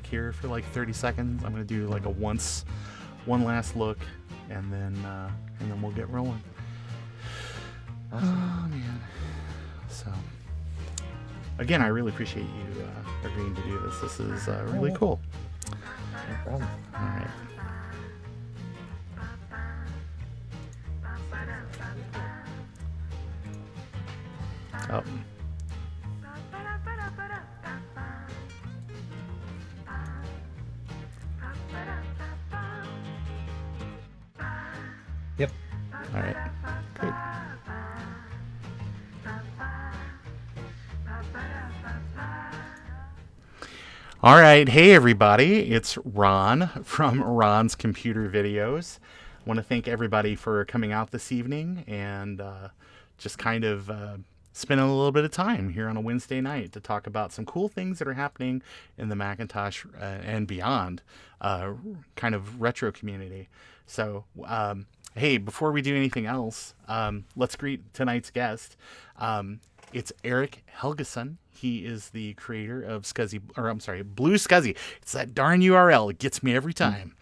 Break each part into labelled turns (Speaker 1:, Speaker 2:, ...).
Speaker 1: here for like 30 seconds. I'm going to do like one last look, and then we'll get rolling.
Speaker 2: Awesome.
Speaker 1: Oh man. So again, I really appreciate you agreeing to do this. This is really cool.
Speaker 2: No problem.
Speaker 1: All right. Oh.
Speaker 2: Yep.
Speaker 1: All right. Great. All right. Hey, everybody. It's Ron from Ron's Computer Videos. I want to thank everybody for coming out this evening and just kind of spending a little bit of time here on a Wednesday night to talk about some cool things that are happening in the Macintosh and beyond kind of retro community. So, hey, before we do anything else, let's greet tonight's guest. It's Eric Helgeson. He is the creator of BlueSCSI. It's that darn URL. It gets me every time.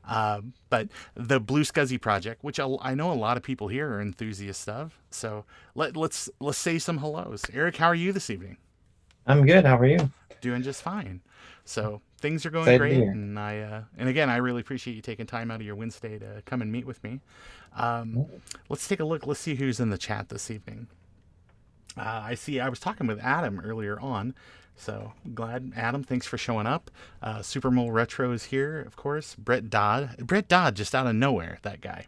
Speaker 1: But the BlueSCSI project, which I know a lot of people here are enthusiasts of. So let's say some hellos. Eric, how are you this evening?
Speaker 2: I'm good. How are you?
Speaker 1: Doing just fine. So things are going
Speaker 2: Excited to
Speaker 1: great,
Speaker 2: be here.
Speaker 1: and again, I really appreciate you taking time out of your Wednesday to come and meet with me. Let's take a look. Let's see who's in the chat this evening. I was talking with Adam earlier on, so glad. Adam, thanks for showing up. Super Mole Retro is here, of course. Brett Dodd, just out of nowhere, that guy.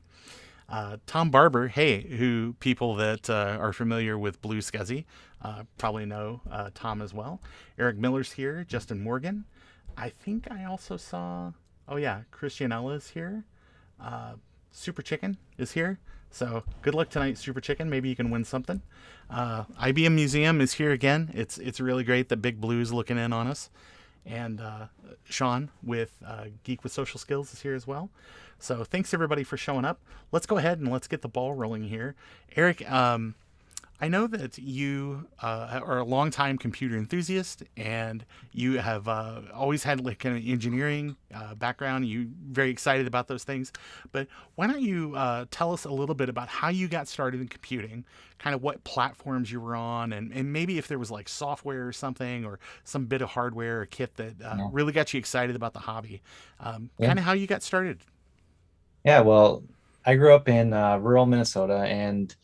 Speaker 1: Tom Barber, hey, who people that are familiar with BlueSCSI probably know Tom as well. Eric Miller's here. Justin Morgan. I think I also saw, Christianella's here. Super Chicken is here. So good luck tonight, Super Chicken. Maybe you can win something. IBM Museum is here again. It's really great that Big Blue's looking in on us. And Sean with Geek with Social Skills is here as well. So thanks everybody for showing up. Let's go ahead and let's get the ball rolling here. Eric, I know that you are a longtime computer enthusiast, and you have always had like kind of engineering background. You're very excited about those things. But why don't you tell us a little bit about how you got started in computing, kind of what platforms you were on, and maybe if there was like software or something or some bit of hardware or kit that really got you excited about the hobby. Kind of how you got started.
Speaker 2: Yeah, well, I grew up in rural Minnesota and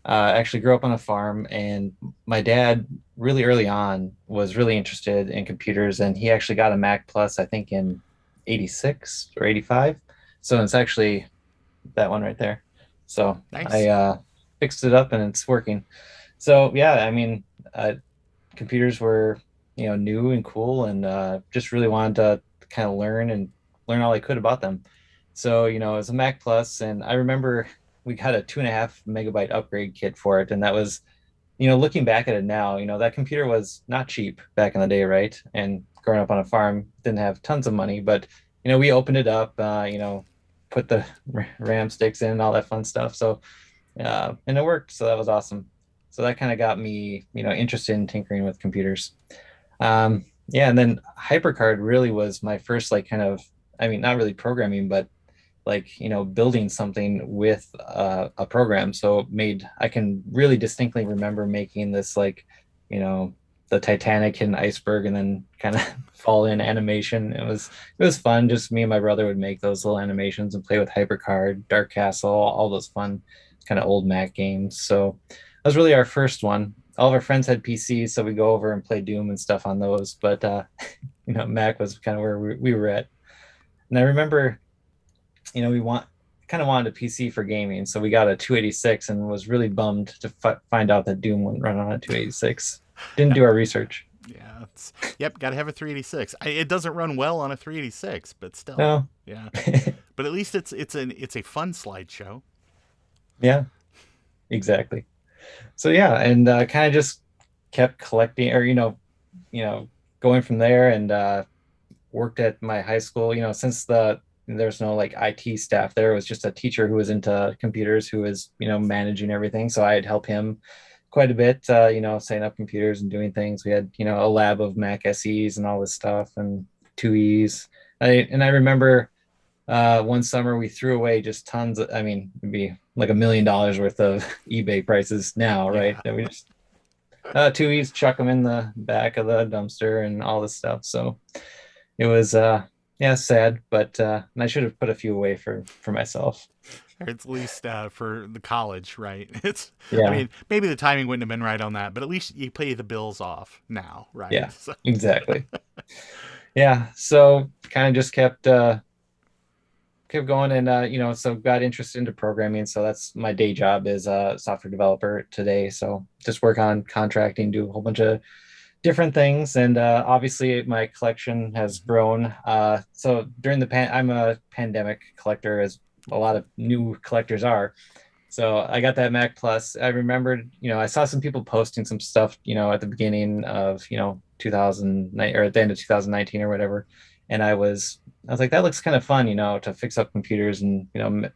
Speaker 2: actually grew up on a farm. And my dad, really early on, was really interested in computers, and he actually got a Mac Plus, I think, in '86 or '85. So it's actually that one right there. So
Speaker 1: Nice.
Speaker 2: I fixed it up and it's working. So yeah, I mean, computers were new and cool, and just really wanted to kind of learn all I could about them. So it was a Mac Plus, and I remember we got a 2.5 megabyte upgrade kit for it, and that was, looking back at it now, that computer was not cheap back in the day, right? And growing up on a farm, didn't have tons of money, but we opened it up, put the RAM sticks in and all that fun stuff. So and it worked, so that was awesome. So that kind of got me interested in tinkering with computers. Yeah, and then HyperCard really was my first, like, kind of, I mean, not really programming, but like building something with a program. So I can really distinctly remember making this, like, the Titanic hit an iceberg and then kind of fall in animation. It was fun. Just me and my brother would make those little animations and play with HyperCard, Dark Castle, all those fun kind of old Mac games. So that was really our first one. All of our friends had PCs, so we go over and play Doom and stuff on those. But Mac was kind of where we were at. And I remember, we kind of wanted a PC for gaming, so we got a 286 and was really bummed to find out that Doom wouldn't run on a 286. Didn't do our research.
Speaker 1: Yeah, got to have a 386. It doesn't run well on a 386, but still.
Speaker 2: No.
Speaker 1: Yeah. But at least it's a fun slideshow.
Speaker 2: Yeah, exactly. So yeah, and kind of just kept collecting, or going from there, and worked at my high school. Since there's no like IT staff there, it was just a teacher who was into computers who was managing everything. So I'd help him quite a bit, setting up computers and doing things. We had a lab of Mac SEs and all this stuff, and 2Es. I remember one summer we threw away just tons of, I mean, it'd be like $1 million worth of eBay prices now, right?
Speaker 1: Yeah.
Speaker 2: That we just 2Es, chuck them in the back of the dumpster and all this stuff. So it was yeah, sad, but and I should have put a few away for myself.
Speaker 1: Or at least for the college, right? It's, I
Speaker 2: Yeah,
Speaker 1: mean, maybe the timing wouldn't have been right on that, but at least you pay the bills off now, right?
Speaker 2: yeah,
Speaker 1: So,
Speaker 2: exactly. Yeah, so kind of just kept going, and so got interested into programming. So that's my day job, is a software developer today. So just work on contracting, do a whole bunch of different things, and obviously my collection has
Speaker 1: mhm.
Speaker 2: grown. So during I'm a pandemic collector, as a lot of new collectors are. So I got that Mac Plus. I remembered, I saw some people posting some stuff, at the beginning of, 2009, or at the end of 2019 or whatever. And I was like, that looks kind of fun, to fix up computers and,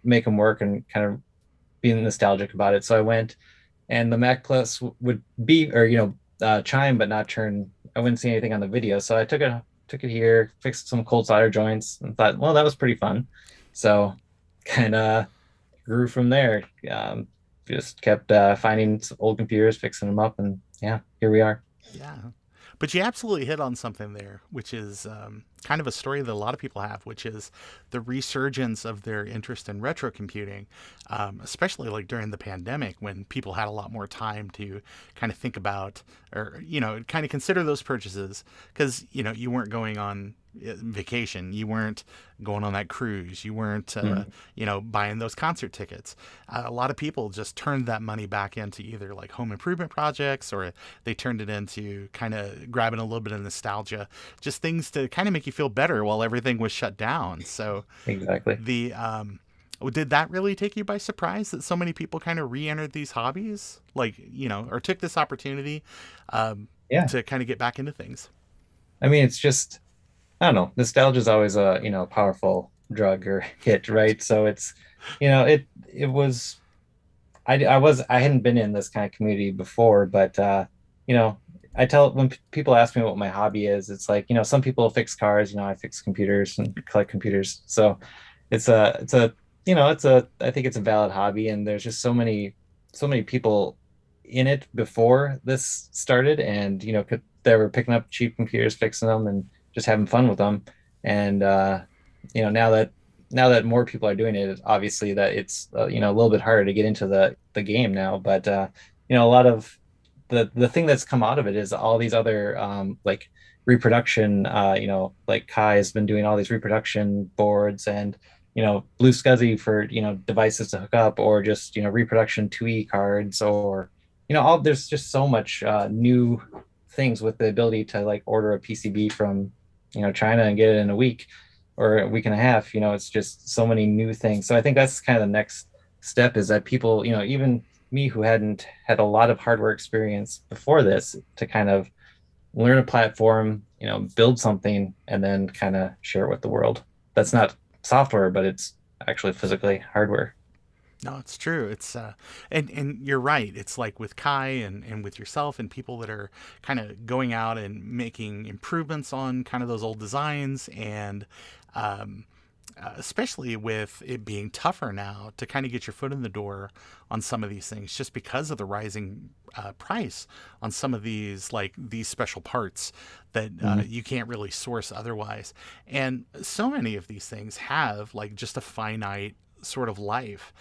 Speaker 2: make them work and kind of be nostalgic about it. So I went, and the Mac Plus would be, or, chime, but not turn. I wouldn't see anything on the video. So I took it here, fixed some cold solder joints, and thought, well, that was pretty fun. So kind of grew from there. Just kept finding old computers, fixing them up, and yeah, here we are.
Speaker 1: Yeah. But you absolutely hit on something there, which is kind of a story that a lot of people have, which is the resurgence of their interest in retro computing, especially like during the pandemic when people had a lot more time to kind of think about, or, kind of consider those purchases, because, you weren't going on vacation, you weren't going on that cruise, you weren't
Speaker 2: Mm,
Speaker 1: buying those concert tickets. A lot of people just turned that money back into either like home improvement projects, or they turned it into kind of grabbing a little bit of nostalgia, just things to kind of make you feel better while everything was shut down. So
Speaker 2: exactly.
Speaker 1: the did that really take you by surprise that so many people kind of re-entered these hobbies, like, or took this opportunity um,
Speaker 2: Yeah.
Speaker 1: to kind of get back into things?
Speaker 2: I mean, it's just, I don't know. Nostalgia is always a, powerful drug or hit, right? So it's, it was, I hadn't been in this kind of community before, but, you know, I tell when people ask me what my hobby is, it's like, some people fix cars, I fix computers and collect computers. So I think it's a valid hobby, and there's just so many people in it before this started, and they were picking up cheap computers, fixing them, and just having fun with them. And now that more people are doing it, obviously that it's a little bit harder to get into the game now. But a lot of the thing that's come out of it is all these other like reproduction. Like Kai has been doing all these reproduction boards, and BlueSCSI for devices to hook up, or just reproduction 2E cards, or all there's just so much new things with the ability to like order a PCB from China and get it in a week or a week and a half. It's just so many new things. So I think that's kind of the next step, is that people, even me, who hadn't had a lot of hardware experience before this, to kind of learn a platform, build something, and then kind of share it with the world. That's not software, but it's actually physically hardware.
Speaker 1: No, it's true. It's and you're right. It's like with Kai and with yourself and people that are kind of going out and making improvements on kind of those old designs, and um, especially with it being tougher now to kind of get your foot in the door on some of these things, just because of the rising price on some of these special parts that
Speaker 2: Mhm.
Speaker 1: you can't really source otherwise. And so many of these things have like just a finite sort of life,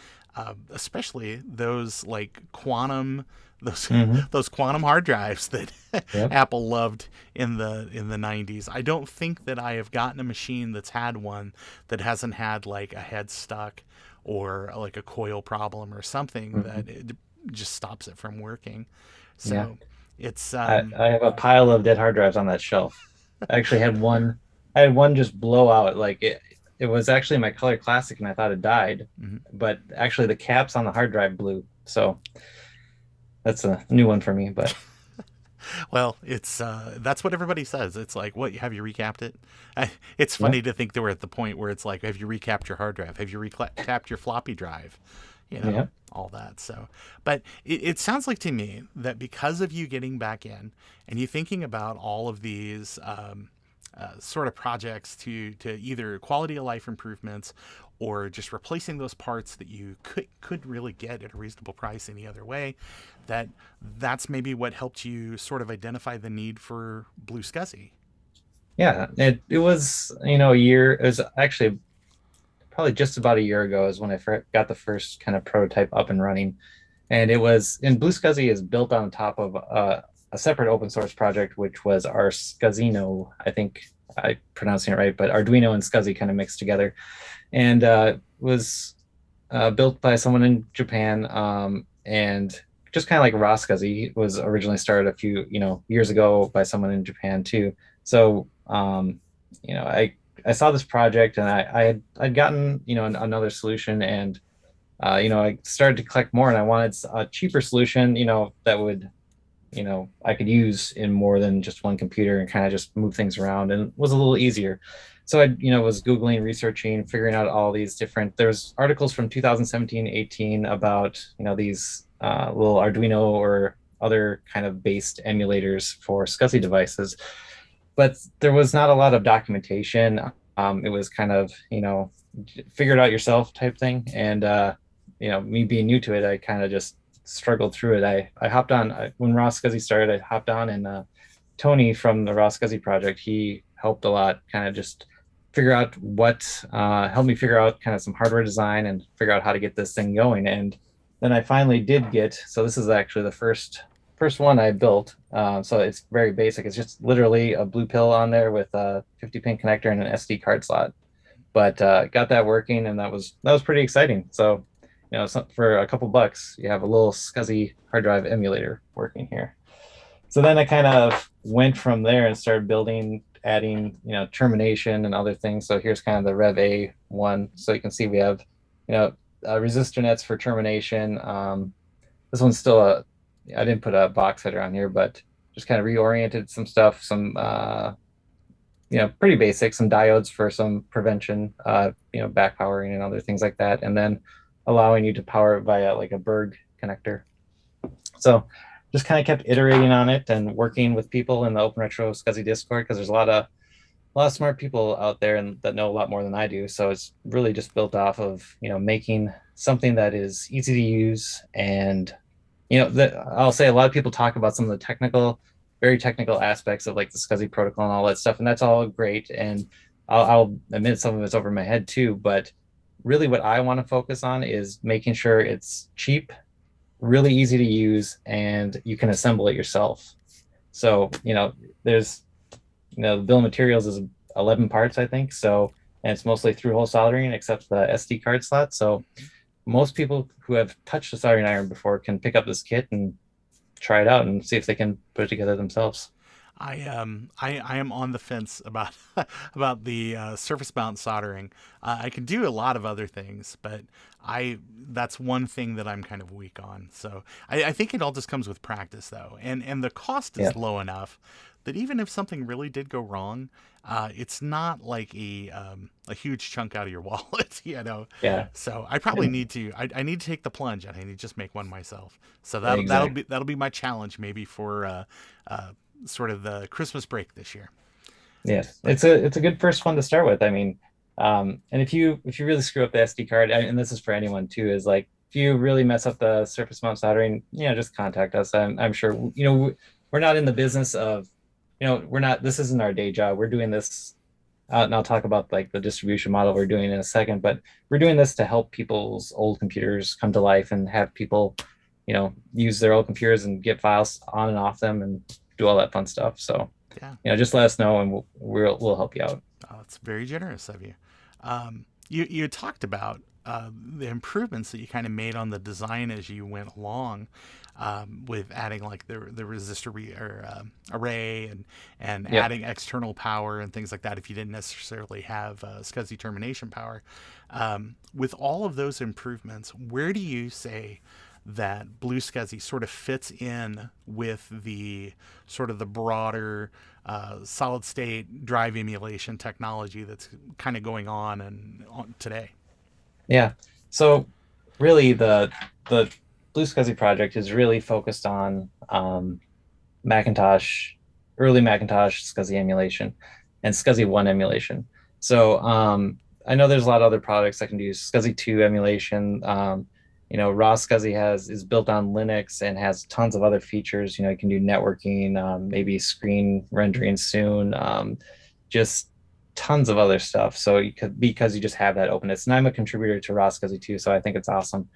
Speaker 1: especially those like quantum, those
Speaker 2: Mhm.
Speaker 1: those quantum hard drives that
Speaker 2: Yep.
Speaker 1: Apple loved in the 90s. I don't think that I have gotten a machine that's had one that hasn't had like a head stuck, or like a coil problem or something
Speaker 2: Mhm.
Speaker 1: that it just stops it from working.
Speaker 2: Yeah.
Speaker 1: So it's
Speaker 2: I have a pile of dead hard drives on that shelf. I actually had one. I had one just blow out. Like it was actually my Color Classic, and I thought it died,
Speaker 1: mhm.
Speaker 2: but actually the caps on the hard drive blew. So that's a new one for me. But
Speaker 1: Well, it's that's what everybody says. It's like, what, have you recapped it? It's
Speaker 2: yeah,
Speaker 1: funny to think that we're at the point where it's like, have you recapped your hard drive? Have you recapped your floppy drive?
Speaker 2: yeah.
Speaker 1: All that. So, but it sounds like to me that because of you getting back in and you thinking about all of these sort of projects to either quality of life improvements or just replacing those parts that you could really get at a reasonable price any other way. That's maybe what helped you sort of identify the need for BlueSCSI.
Speaker 2: Yeah, it was, a year. It was actually probably just about a year ago is when I got the first kind of prototype up and running. And it was, and BlueSCSI is built on top of a separate open source project, which was our Scuzino. I think I pronouncing it right, but Arduino and SCSI kind of mixed together, and was built by someone in Japan, and just kind of like raw SCSI was originally started a few years ago by someone in Japan too. So I saw this project, and I'd gotten another solution, and I started to collect more, and I wanted a cheaper solution, that would, I could use in more than just one computer and kind of just move things around and was a little easier. So I, was Googling, researching, figuring out all these different, there's articles from 2017, 18 about, these little Arduino or other kind of based emulators for SCSI devices, but there was not a lot of documentation. It was kind of, figure it out yourself type thing. And, me being new to it, I kind of just struggled through it. I hopped on when raw SCSI started. I hopped on, and Tony from the raw SCSI project, he helped a lot, kind of just figure out helped me figure out kind of some hardware design and figure out how to get this thing going. And then I finally did so this is actually the first one I built. So it's very basic. It's just literally a blue pill on there with a 50-pin connector and an SD card slot. But got that working, and that was pretty exciting. So for a couple bucks, you have a little SCSI hard drive emulator working here. So then I kind of went from there and started building, adding, termination and other things. So here's kind of the Rev A one. So you can see we have, resistor nets for termination. This one's still I didn't put a box header on here, but just kind of reoriented some stuff, some, pretty basic, some diodes for some prevention, back powering and other things like that. And then allowing you to power it via like a Berg connector. So just kind of kept iterating on it and working with people in the Open Retro SCSI Discord, because there's a lot of smart people out there and that know a lot more than I do. So it's really just built off of making something that is easy to use. And I'll say a lot of people talk about some of the very technical aspects of like the SCSI protocol and all that stuff, and that's all great. And I'll admit some of it's over my head too, but really what I want to focus on is making sure it's cheap, really easy to use, and you can assemble it yourself. So, there's, the bill of materials is 11 parts, I think. So, and it's mostly through-hole soldering except the SD card slot. So most people who have touched a soldering iron before can pick up this kit and try it out and see if they can put it together themselves.
Speaker 1: I am on the fence about about the surface mount soldering. I can do a lot of other things, but that's one thing that I'm kind of weak on. So I think it all just comes with practice, though, and the cost is low enough that even if something really did go wrong, it's not like a huge chunk out of your wallet,
Speaker 2: Yeah.
Speaker 1: So I probably need to. I need to take the plunge, and I need to just make one myself. So that'll be my challenge, maybe for sort of the Christmas break this year.
Speaker 2: Yes, it's a good first one to start with. I mean, and if you really screw up the SD card, and this is for anyone too, is like if you really mess up the surface mount soldering, just contact us. I'm sure we're not in the business of, we're not. This isn't our day job. We're doing this, and I'll talk about like the distribution model we're doing in a second. But we're doing this to help people's old computers come to life and have people, use their old computers and get files on and off them and do all that fun stuff. So
Speaker 1: yeah,
Speaker 2: just let us know, and we'll help you out.
Speaker 1: It's very generous of you. You talked about the improvements that you kind of made on the design as you went along, with adding like the resistor array and adding external power and things like that if you didn't necessarily have SCSI termination power. With all of those improvements, where do you say that BlueSCSI sort of fits in with the sort of the broader solid state drive emulation technology that's kind of going on today?
Speaker 2: Yeah. So really the BlueSCSI project is really focused on Macintosh, early Macintosh SCSI emulation. and SCSI 1 emulation. So I know there's a lot of other products that can do SCSI 2 emulation. Raw SCSI is built on Linux and has tons of other features. You can do networking, maybe screen rendering soon, just tons of other stuff. So because you just have that openness, and I'm a contributor to Raw SCSI too, so I think it's awesome.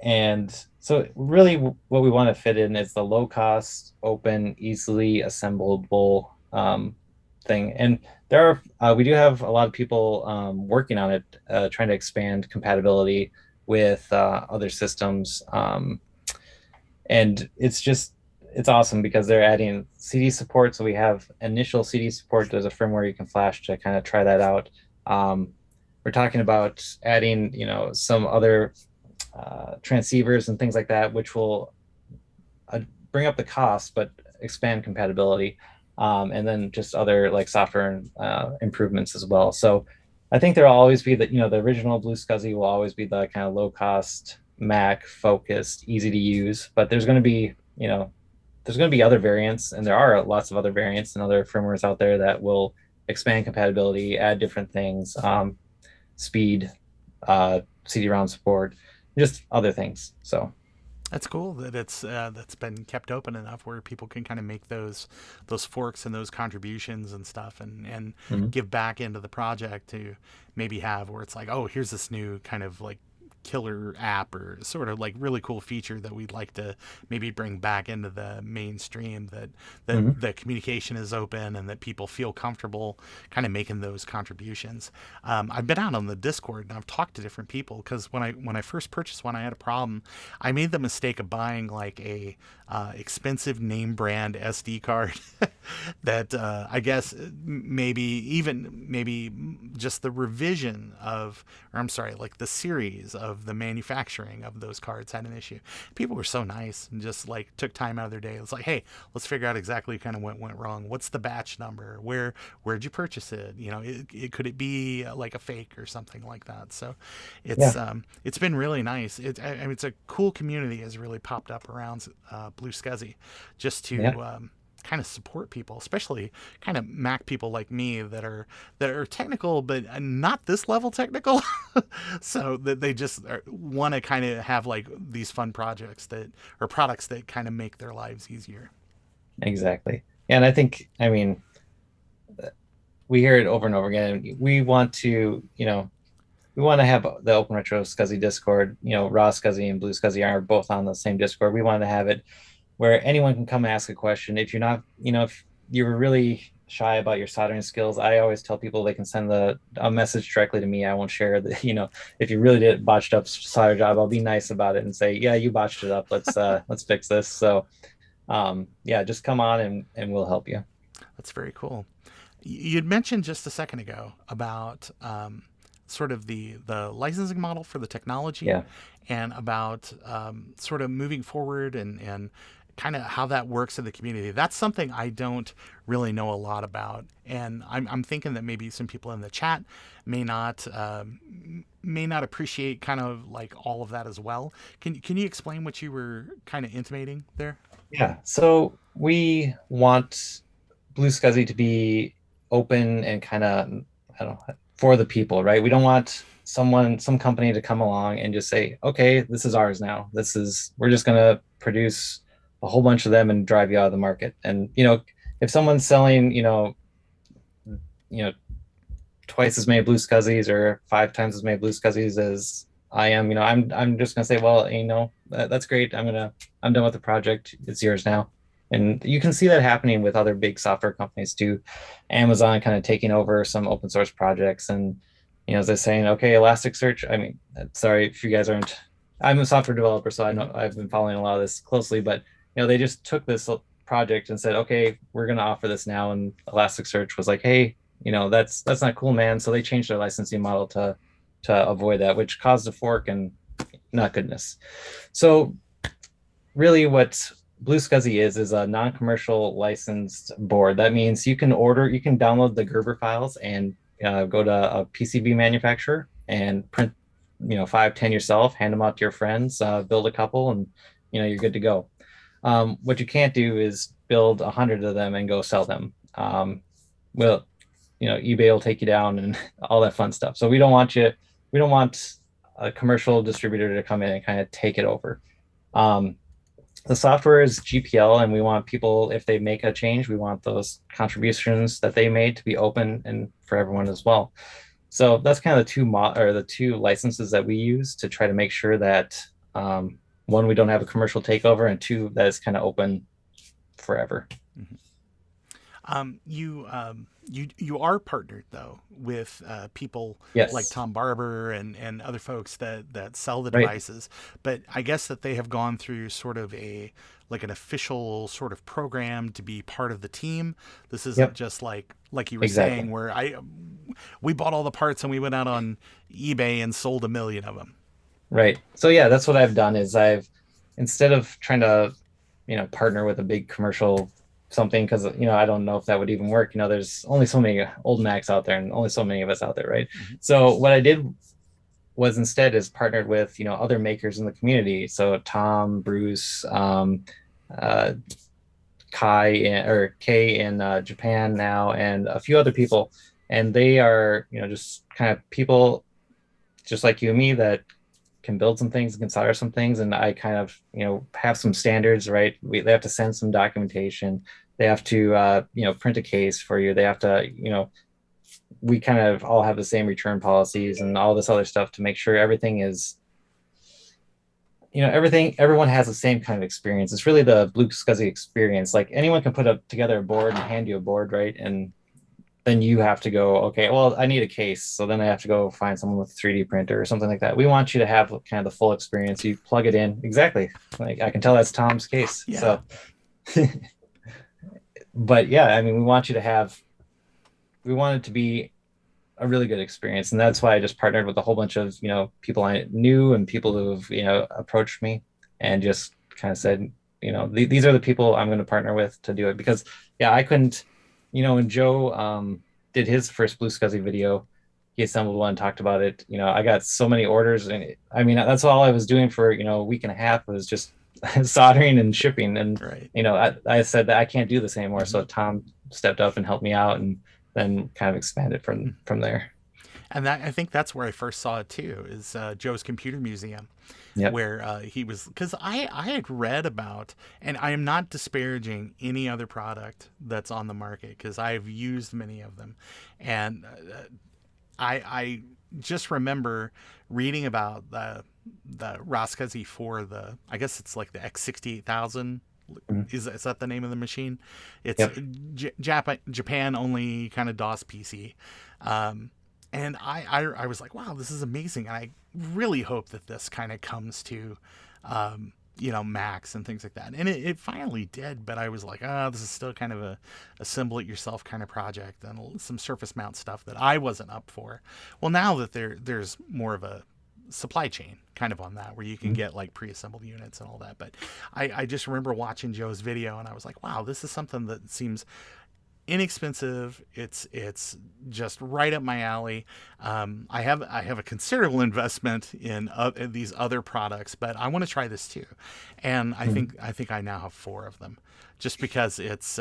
Speaker 2: And so really what we want to fit in is the low cost, open, easily assemblable thing. And we do have a lot of people working on it, trying to expand compatibility with other systems. And it's awesome because they're adding CD support. So we have initial CD support. There's a firmware you can flash to kind of try that out. We're talking about adding, some other transceivers and things like that, which will bring up the cost, but expand compatibility. And then just other like software improvements as well. So I think there'll always be the original BlueSCSI will always be the kind of low cost, Mac focused, easy to use, but there's going to be, other variants, and there are lots of other variants and other firmwares out there that will expand compatibility, add different things, speed, CD-ROM support, just other things. So
Speaker 1: That's cool that that's been kept open enough where people can kind of make those forks and those contributions and stuff, and
Speaker 2: mhm.
Speaker 1: give back into the project to maybe have where it's like, oh, here's this new kind of like killer app or sort of like really cool feature that we'd like to maybe bring back into the mainstream, that
Speaker 2: Mhm.
Speaker 1: the communication is open and that people feel comfortable kind of making those contributions. I've been out on the Discord and I've talked to different people because when I first purchased one, I had a problem. I made the mistake of buying like a expensive name brand SD card that I guess maybe just the revision of, or I'm sorry, like the series of the manufacturing of those cards had an issue. People were so nice and just like took time out of their day. It's like, hey, let's figure out exactly kind of what went wrong. What's the batch number? Where'd you purchase it? Could it be like a fake or something like that? So
Speaker 2: Yeah.
Speaker 1: it's been really nice. It's a cool community has really popped up around BlueSCSI just
Speaker 2: Yeah.
Speaker 1: to kind of support people, especially kind of Mac people like me that are technical, but not this level technical. So that they just want to kind of have like these fun projects that or products that kind of make their lives easier.
Speaker 2: Exactly. And I think, I mean, we hear it over and over again. We want to have the Open Retro SCSI Discord. Raw SCSI and BlueSCSI are both on the same Discord. We want to have it where anyone can come and ask a question. If you're not, if you're really shy about your soldering skills, I always tell people they can send a message directly to me. I won't share the, if you really did botched up solder job, I'll be nice about it and say, yeah, you botched it up. Let's fix this. So yeah, just come on and we'll help you.
Speaker 1: That's very cool. You'd mentioned just a second ago about sort of the licensing model for the technology,
Speaker 2: Yeah.
Speaker 1: and about sort of moving forward and kind of how that works in the community. That's something I don't really know a lot about, and I'm thinking that maybe some people in the chat may not appreciate kind of like all of that as well. Can you explain what you were kind of intimating there?
Speaker 2: Yeah. So we want BlueSCSI to be open and kind of, I don't know, for the people, right? We don't want some company to come along and just say, okay, this is ours now. We're just going to produce a whole bunch of them and drive you out of the market. And, if someone's selling, you know, twice as many BlueSCSIs or 5 times as many BlueSCSIs as I am, I'm just gonna say, well, that's great. I'm done with the project. It's yours now. And you can see that happening with other big software companies too. Amazon kind of taking over some open source projects, and as they're saying, okay, Elasticsearch. I mean, sorry if you guys aren't. I'm a software developer, so I know
Speaker 1: Mm-hmm.
Speaker 2: I've been following a lot of this closely. But they just took this project and said, okay, we're going to offer this now, and Elasticsearch was like, hey, that's not cool, man. So they changed their licensing model to avoid that, which caused a fork and not goodness. So really what BlueSCSI is a non-commercial licensed board. That means you can download the Gerber files and go to a PCB manufacturer and print, 5, 10 yourself, hand them out to your friends, build a couple, and you're good to go. What you can't do is build 100 of them and go sell them. will, eBay will take you down and all that fun stuff. So we don't want a commercial distributor to come in and kind of take it over. Um, the software is GPL, and we want people, if they make a change, we want those contributions that they made to be open and for everyone as well. So that's kind of the two licenses that we use to try to make sure that, one, we don't have a commercial takeover, and two, that it's kind of open forever.
Speaker 1: Mhm. You are partnered though with people like
Speaker 2: Yes.
Speaker 1: Tom Barber and other folks that sell the
Speaker 2: Right.
Speaker 1: devices, but I guess that they have gone through sort of a like an official sort of program to be part of the team. This isn't
Speaker 2: Yep.
Speaker 1: just like you were
Speaker 2: Exactly.
Speaker 1: saying where I we bought all the parts and we went out on eBay and sold 1 million of them.
Speaker 2: Right. So yeah, that's what I've done is I've, instead of trying to, partner with a big commercial something, because I don't know if that would even work. There's only so many old Macs out there and only so many of us out there, right?
Speaker 1: Mhm.
Speaker 2: So what I did was instead is partnered with, other makers in the community. So Tom, Bruce, uh, or Kay in Japan now, and a few other people. And they are, just kind of people just like you and me that can build some things and can solder some things. And I kind of, have some standards, right? They have to send some documentation. They have to, print a case for you. They have to, we kind of all have the same return policies and all this other stuff to make sure everything is, everyone has the same kind of experience. It's really the BlueSCSI experience. Like anyone can put up together a board and hand you a board, right? And then you have to go, okay, well, I need a case. So then I have to go find someone with a 3D printer or something like that. We want you to have kind of the full experience. You plug it in. Exactly. Like I can tell that's Tom's case.
Speaker 1: Yeah.
Speaker 2: So, but yeah, I mean, we want it to be a really good experience. And that's why I just partnered with a whole bunch of, people I knew and people who have, approached me and just kind of said, these are the people I'm going to partner with to do it. Because yeah, I couldn't, when Joe did his first BlueSCSI video, he assembled one, talked about it. I got so many orders, and I mean, that's all I was doing for, a week and a half was just soldering and shipping. And,
Speaker 1: Right.
Speaker 2: I said that I can't do this anymore.
Speaker 1: Mhm.
Speaker 2: So Tom stepped up and helped me out, and then kind of expanded from there.
Speaker 1: And that I think that's where I first saw it too is Joe's Computer Museum,
Speaker 2: Yep.
Speaker 1: where he was because I had read about, and I am not disparaging any other product that's on the market because I've used many of them, and I just remember reading about the Roskasi for the, I guess it's like the X68000.
Speaker 2: Mhm.
Speaker 1: Is that the name of the machine? It's
Speaker 2: Yep.
Speaker 1: Japan only kind of DOS PC. Um, and I was like, wow, this is amazing. And I really hope that this kind of comes to, Macs and things like that. And it finally did, but I was like, this is still kind of a assemble it yourself kind of project and some surface mount stuff that I wasn't up for. Well, now that there's more of a supply chain kind of on that where you can
Speaker 2: Mhm.
Speaker 1: get like pre-assembled units and all that, but I just remember watching Joe's video and I was like, wow, this is something that seems inexpensive. It's just right up my alley. I have a considerable investment in these other products, but I want to try this too. And
Speaker 2: Mhm.
Speaker 1: I think I now have 4 of them, just because it's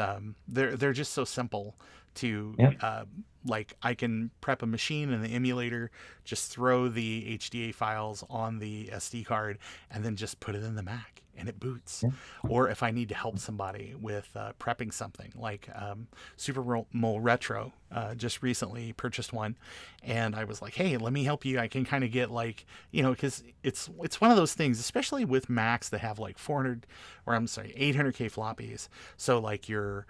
Speaker 1: they're just so simple to
Speaker 2: Yep.
Speaker 1: like I can prep a machine in the emulator, just throw the HDA files on the SD card, and then just put it in the Mac and it boots.
Speaker 2: Yep.
Speaker 1: Or if I need to help somebody with prepping something like Super Mole Retro, just recently purchased one, and I was like, hey, let me help you. I can kind of get like, because it's one of those things, especially with Macs that have like 400, or I'm sorry, 800K floppies. So like your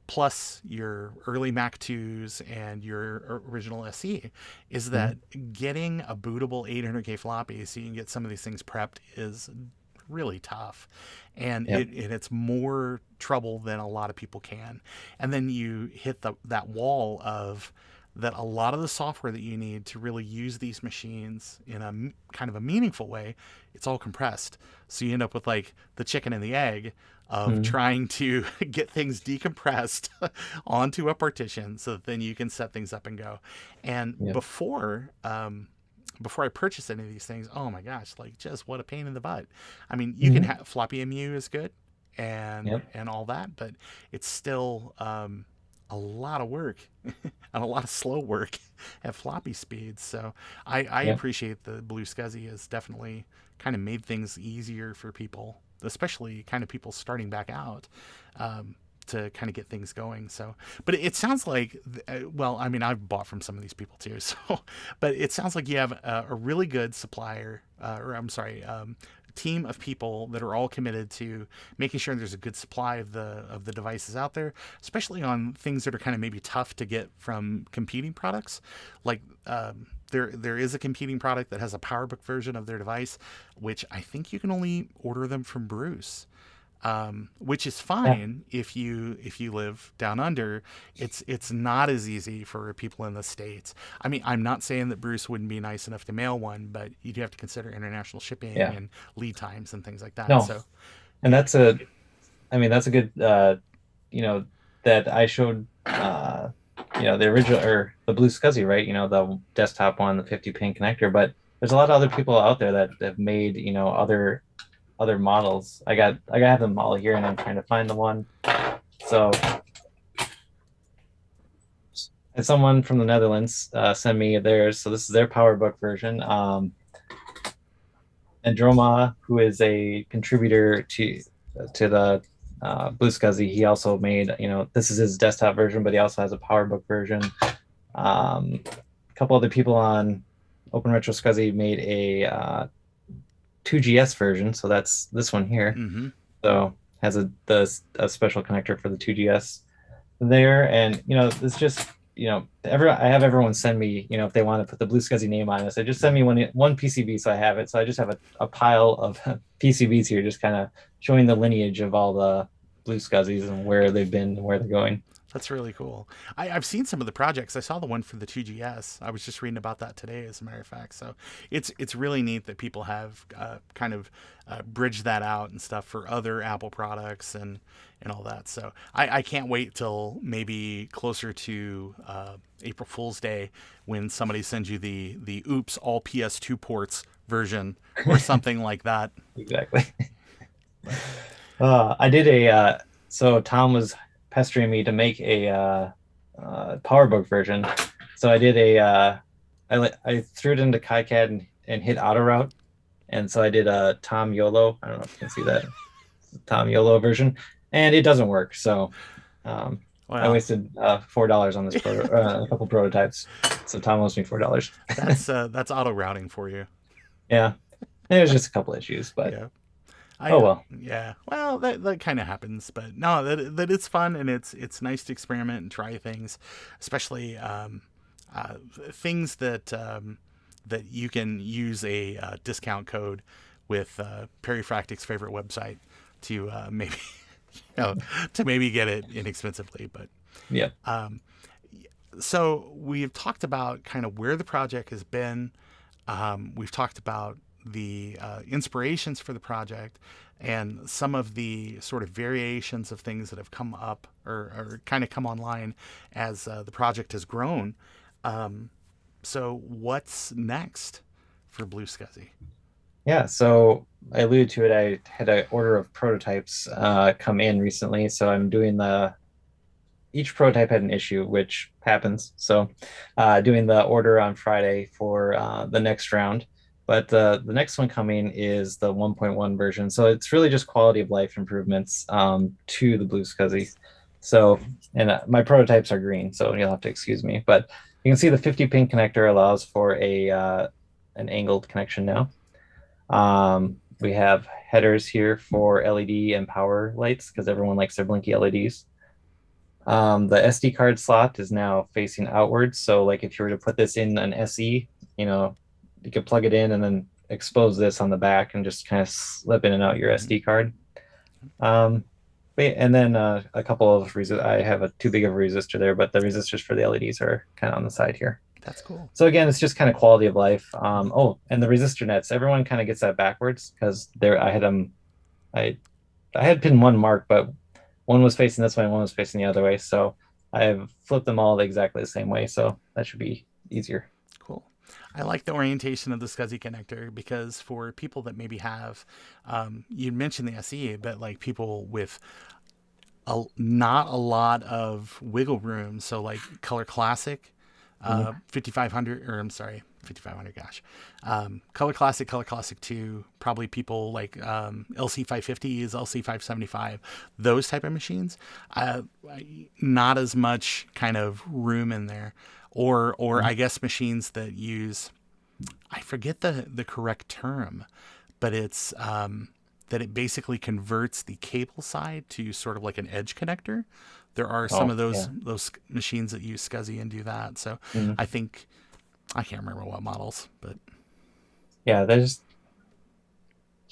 Speaker 1: plus your early Mac 2s and your original SE, is
Speaker 2: Mhm.
Speaker 1: that getting a bootable 800K floppy so you can get some of these things prepped is really tough, and
Speaker 2: Yep.
Speaker 1: it's more trouble than a lot of people can. And then you hit that wall of that a lot of the software that you need to really use these machines in a kind of a meaningful way, it's all compressed. So you end up with like the chicken and the egg of
Speaker 2: Mhm.
Speaker 1: trying to get things decompressed onto a partition so that then you can set things up and go. And
Speaker 2: Yep.
Speaker 1: before I purchased any of these things, oh my gosh, like just what a pain in the butt. I mean, you can
Speaker 2: Mhm.
Speaker 1: have floppy MU is good and
Speaker 2: Yep.
Speaker 1: all that, but it's still a lot of work and a lot of slow work at floppy speeds. So I
Speaker 2: Yeah.
Speaker 1: appreciate the BlueSCSI has definitely kind of made things easier for people, especially kind of people starting back out. To kind of get things going. So, but it sounds like, well, I mean, I've bought from some of these people too. So, but it sounds like you have a really good supplier, or I'm sorry, team of people that are all committed to making sure there's a good supply of the devices out there, especially on things that are kind of maybe tough to get from competing products. Like there is a competing product that has a PowerBook version of their device, which I think you can only order them from Bruce, which is
Speaker 2: Yeah.
Speaker 1: fine if you live down under. It's not as easy for people in the States. I mean, I'm not saying that Bruce wouldn't be nice enough to mail one, but you do have to consider international shipping
Speaker 2: Yeah.
Speaker 1: and lead times and things like that.
Speaker 2: No.
Speaker 1: So
Speaker 2: And
Speaker 1: yeah.
Speaker 2: I mean, that's a good, you know, that I showed, the original or the BlueSCSI, right? The desktop one, the 50 pin connector. But there's a lot of other people out there that have made, other models. I got have them all here, and I'm trying to find the one. So, and someone from the Netherlands sent me theirs. So this is their PowerBook version. Androma, who is a contributor to the BlueSCSI, he also made, this is his desktop version, but he also has a PowerBook version. A couple other people on Open Retro SCSI made a 2GS version, so that's this one here.
Speaker 1: Mm-hmm.
Speaker 2: So has a special connector for the 2GS there, and it's just I have everyone send me, if they want to put the BlueSCSI name on this, I just send me one PCB, so I have it. So I just have a pile of PCBs here, just kind of showing the lineage of all the BlueSCSIs and where they've been and where they're going.
Speaker 1: That's really cool. I've seen some of the projects. I saw the one for the 2GS. I was just reading about that today, as a matter of fact. So it's really neat that people have kind of bridged that out and stuff for other Apple products and all that. So I can't wait till maybe closer to April Fool's Day when somebody sends you the oops, all PS2 ports version or something like that.
Speaker 2: Exactly. I did so Tom was pestering me to make a PowerBook version. So I did I threw it into KiCad and hit auto route. And so I did a Tom YOLO. I don't know if you can see that Tom YOLO version, and it doesn't work. So I
Speaker 1: Well,
Speaker 2: wasted $4 on this a couple prototypes. So Tom owes me $4.
Speaker 1: that's auto routing for you.
Speaker 2: Yeah, it was just a couple issues, but
Speaker 1: Yeah.
Speaker 2: oh well.
Speaker 1: Yeah. Well, that kind of happens, but no, that it's fun and it's nice to experiment and try things, especially things that you can use a discount code with Perifractic's favorite website to maybe to maybe get it inexpensively. But
Speaker 2: Yeah.
Speaker 1: so we've talked about kind of where the project has been. We've talked about the inspirations for the project and some of the sort of variations of things that have come up or kind of come online as the project has grown. So what's next for BlueSCSI?
Speaker 2: Yeah, so I alluded to it. I had an order of prototypes come in recently, so I'm doing each prototype had an issue, which happens. So doing the order on Friday for the next round. But the next one coming is the 1.1 version. So it's really just quality of life improvements to the BlueSCSI. So, and my prototypes are green, so you'll have to excuse me. But you can see the 50 pin connector allows for an angled connection now. We have headers here for LED and power lights because everyone likes their blinky LEDs. The SD card slot is now facing outwards. So like if you were to put this in an SE, you could plug it in and then expose this on the back and just kind of slip in and out your SD card. And then a couple of I have too big of a resistor there, but the resistors for the LEDs are kind of on the side here.
Speaker 1: That's cool.
Speaker 2: So again, it's just kind of quality of life. And the resistor nets, everyone kind of gets that backwards because I had pin one marked, but one was facing this way and one was facing the other way. So I've flipped them all exactly the same way. So that should be easier.
Speaker 1: Cool. I like the orientation of the SCSI connector because for people that maybe have, you mentioned the SE, but like people with not a lot of wiggle room. So like Color Classic,
Speaker 2: Mhm.
Speaker 1: 5500, or I'm sorry, 5500. Gosh, Color Classic 2, probably people like LC 550s, LC 575, those type of machines. Uh, Not as much kind of room in there, or
Speaker 2: Mhm.
Speaker 1: I guess machines that use, I forget the correct term, but it's that it basically converts the cable side to sort of like an edge connector. There are some
Speaker 2: Oh,
Speaker 1: of
Speaker 2: yeah.
Speaker 1: those machines that use SCSI and do that. So
Speaker 2: Mhm.
Speaker 1: I think, I can't remember what models, but
Speaker 2: Yeah, there's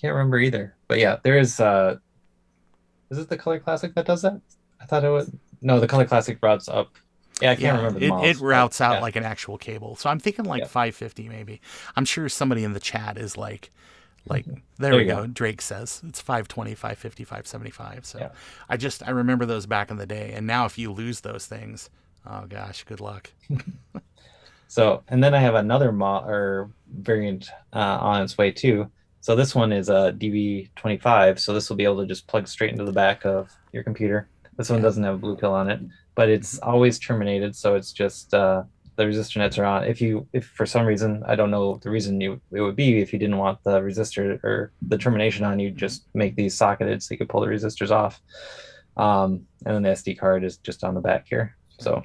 Speaker 2: can't remember either. But yeah, there is it the Color Classic that does that? I thought it was no, the Color Classic routes up. Yeah, I can't
Speaker 1: yeah,
Speaker 2: remember the
Speaker 1: it
Speaker 2: models, but
Speaker 1: routes out
Speaker 2: yeah.
Speaker 1: like an actual cable. So I'm thinking like
Speaker 2: Yeah.
Speaker 1: 550 maybe. I'm sure somebody in the chat is like there
Speaker 2: There
Speaker 1: we
Speaker 2: you
Speaker 1: go.
Speaker 2: go.
Speaker 1: Drake says it's 520, 550, 575. So
Speaker 2: Yeah.
Speaker 1: I remember those back in the day, and now if you lose those things, oh gosh, good luck.
Speaker 2: So, and then I have another or variant on its way too. So this one is a DB25. So this will be able to just plug straight into the back of your computer. This one
Speaker 1: Yeah.
Speaker 2: doesn't have a blue pill on it, but it's
Speaker 1: Mhm.
Speaker 2: always terminated. So it's just the resistor nets are on. If for some reason, I don't know the reason it would be if you didn't want the resistor or the termination on, you
Speaker 1: Mhm.
Speaker 2: just make these socketed so you could pull the resistors off. And then the SD card is just on the back here.
Speaker 1: Right.
Speaker 2: So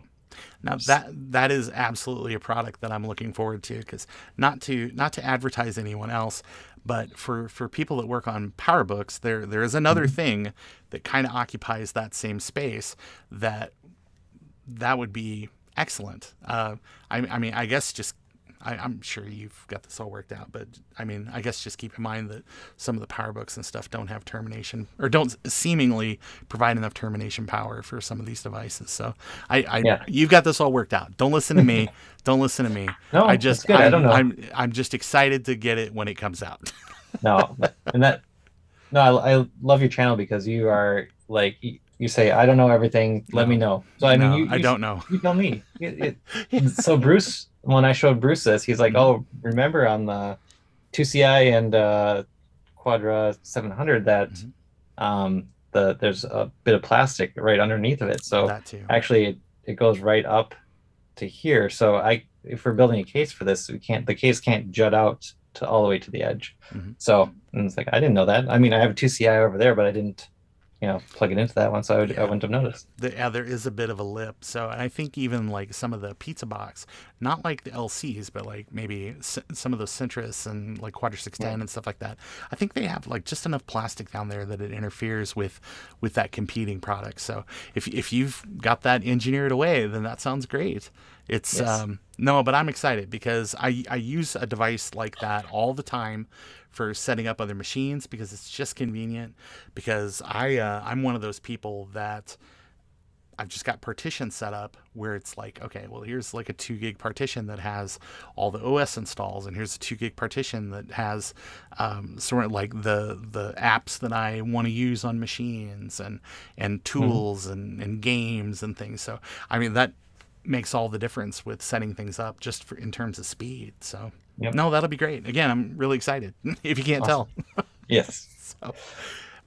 Speaker 1: Now that is absolutely a product that I'm looking forward to, because not to advertise anyone else, but for people that work on PowerBooks, there is another
Speaker 2: mhm.
Speaker 1: thing that kind of occupies that same space that would be excellent. I mean, I guess just I'm sure you've got this all worked out, but I mean, I guess just keep in mind that some of the power books and stuff don't have termination, or don't seemingly provide enough termination power for some of these devices. So
Speaker 2: Yeah.
Speaker 1: you've got this all worked out. Don't listen to me. Don't listen to me.
Speaker 2: No, that's good. I don't know.
Speaker 1: I'm just excited to get it when it comes out.
Speaker 2: No, and that no, I love your channel because you are like you say I don't know everything. Let me
Speaker 1: No,
Speaker 2: know. So I mean,
Speaker 1: no, I don't know.
Speaker 2: you tell me. So Bruce, when I showed Bruce this, he's like,
Speaker 1: Mm-hmm.
Speaker 2: "Oh, remember on the 2CI and Quadra 700 that
Speaker 1: Mm-hmm.
Speaker 2: there's a bit of plastic right underneath of it. So
Speaker 1: That too.
Speaker 2: actually, it goes right up to here. So if we're building a case for this, the case can't jut out to all the way to the edge.
Speaker 1: Mm-hmm.
Speaker 2: So and it's like I didn't know that. I mean, I have a 2CI over there, but I didn't, plug it into that one, so I
Speaker 1: Yeah,
Speaker 2: wouldn't have noticed.
Speaker 1: yeah, there is a bit of a lip. So, and I think even like some of the pizza box, not like the LCs, but like maybe some of those Centris and like Quadra 610
Speaker 2: Right.
Speaker 1: and stuff like that. I think they have like just enough plastic down there that it interferes with that competing product. So, if you've got that engineered away, then that sounds great. It's
Speaker 2: Yes.
Speaker 1: no, but I'm excited because I use a device like that all the time for setting up other machines, because it's just convenient. Because I'm one of those people that I've just got partitions set up where it's like, okay, well, here's like a 2 gig partition that has all the OS installs, and here's a 2 gig partition that has sort of like the apps that I want to use on machines, and
Speaker 2: Mhm.
Speaker 1: tools and games and things. So I mean, that makes all the difference with setting things up just in terms of speed. So
Speaker 2: Yep.
Speaker 1: no, that'll be great. Again, I'm really excited. If you can't tell.
Speaker 2: Awesome. Yes.
Speaker 1: So,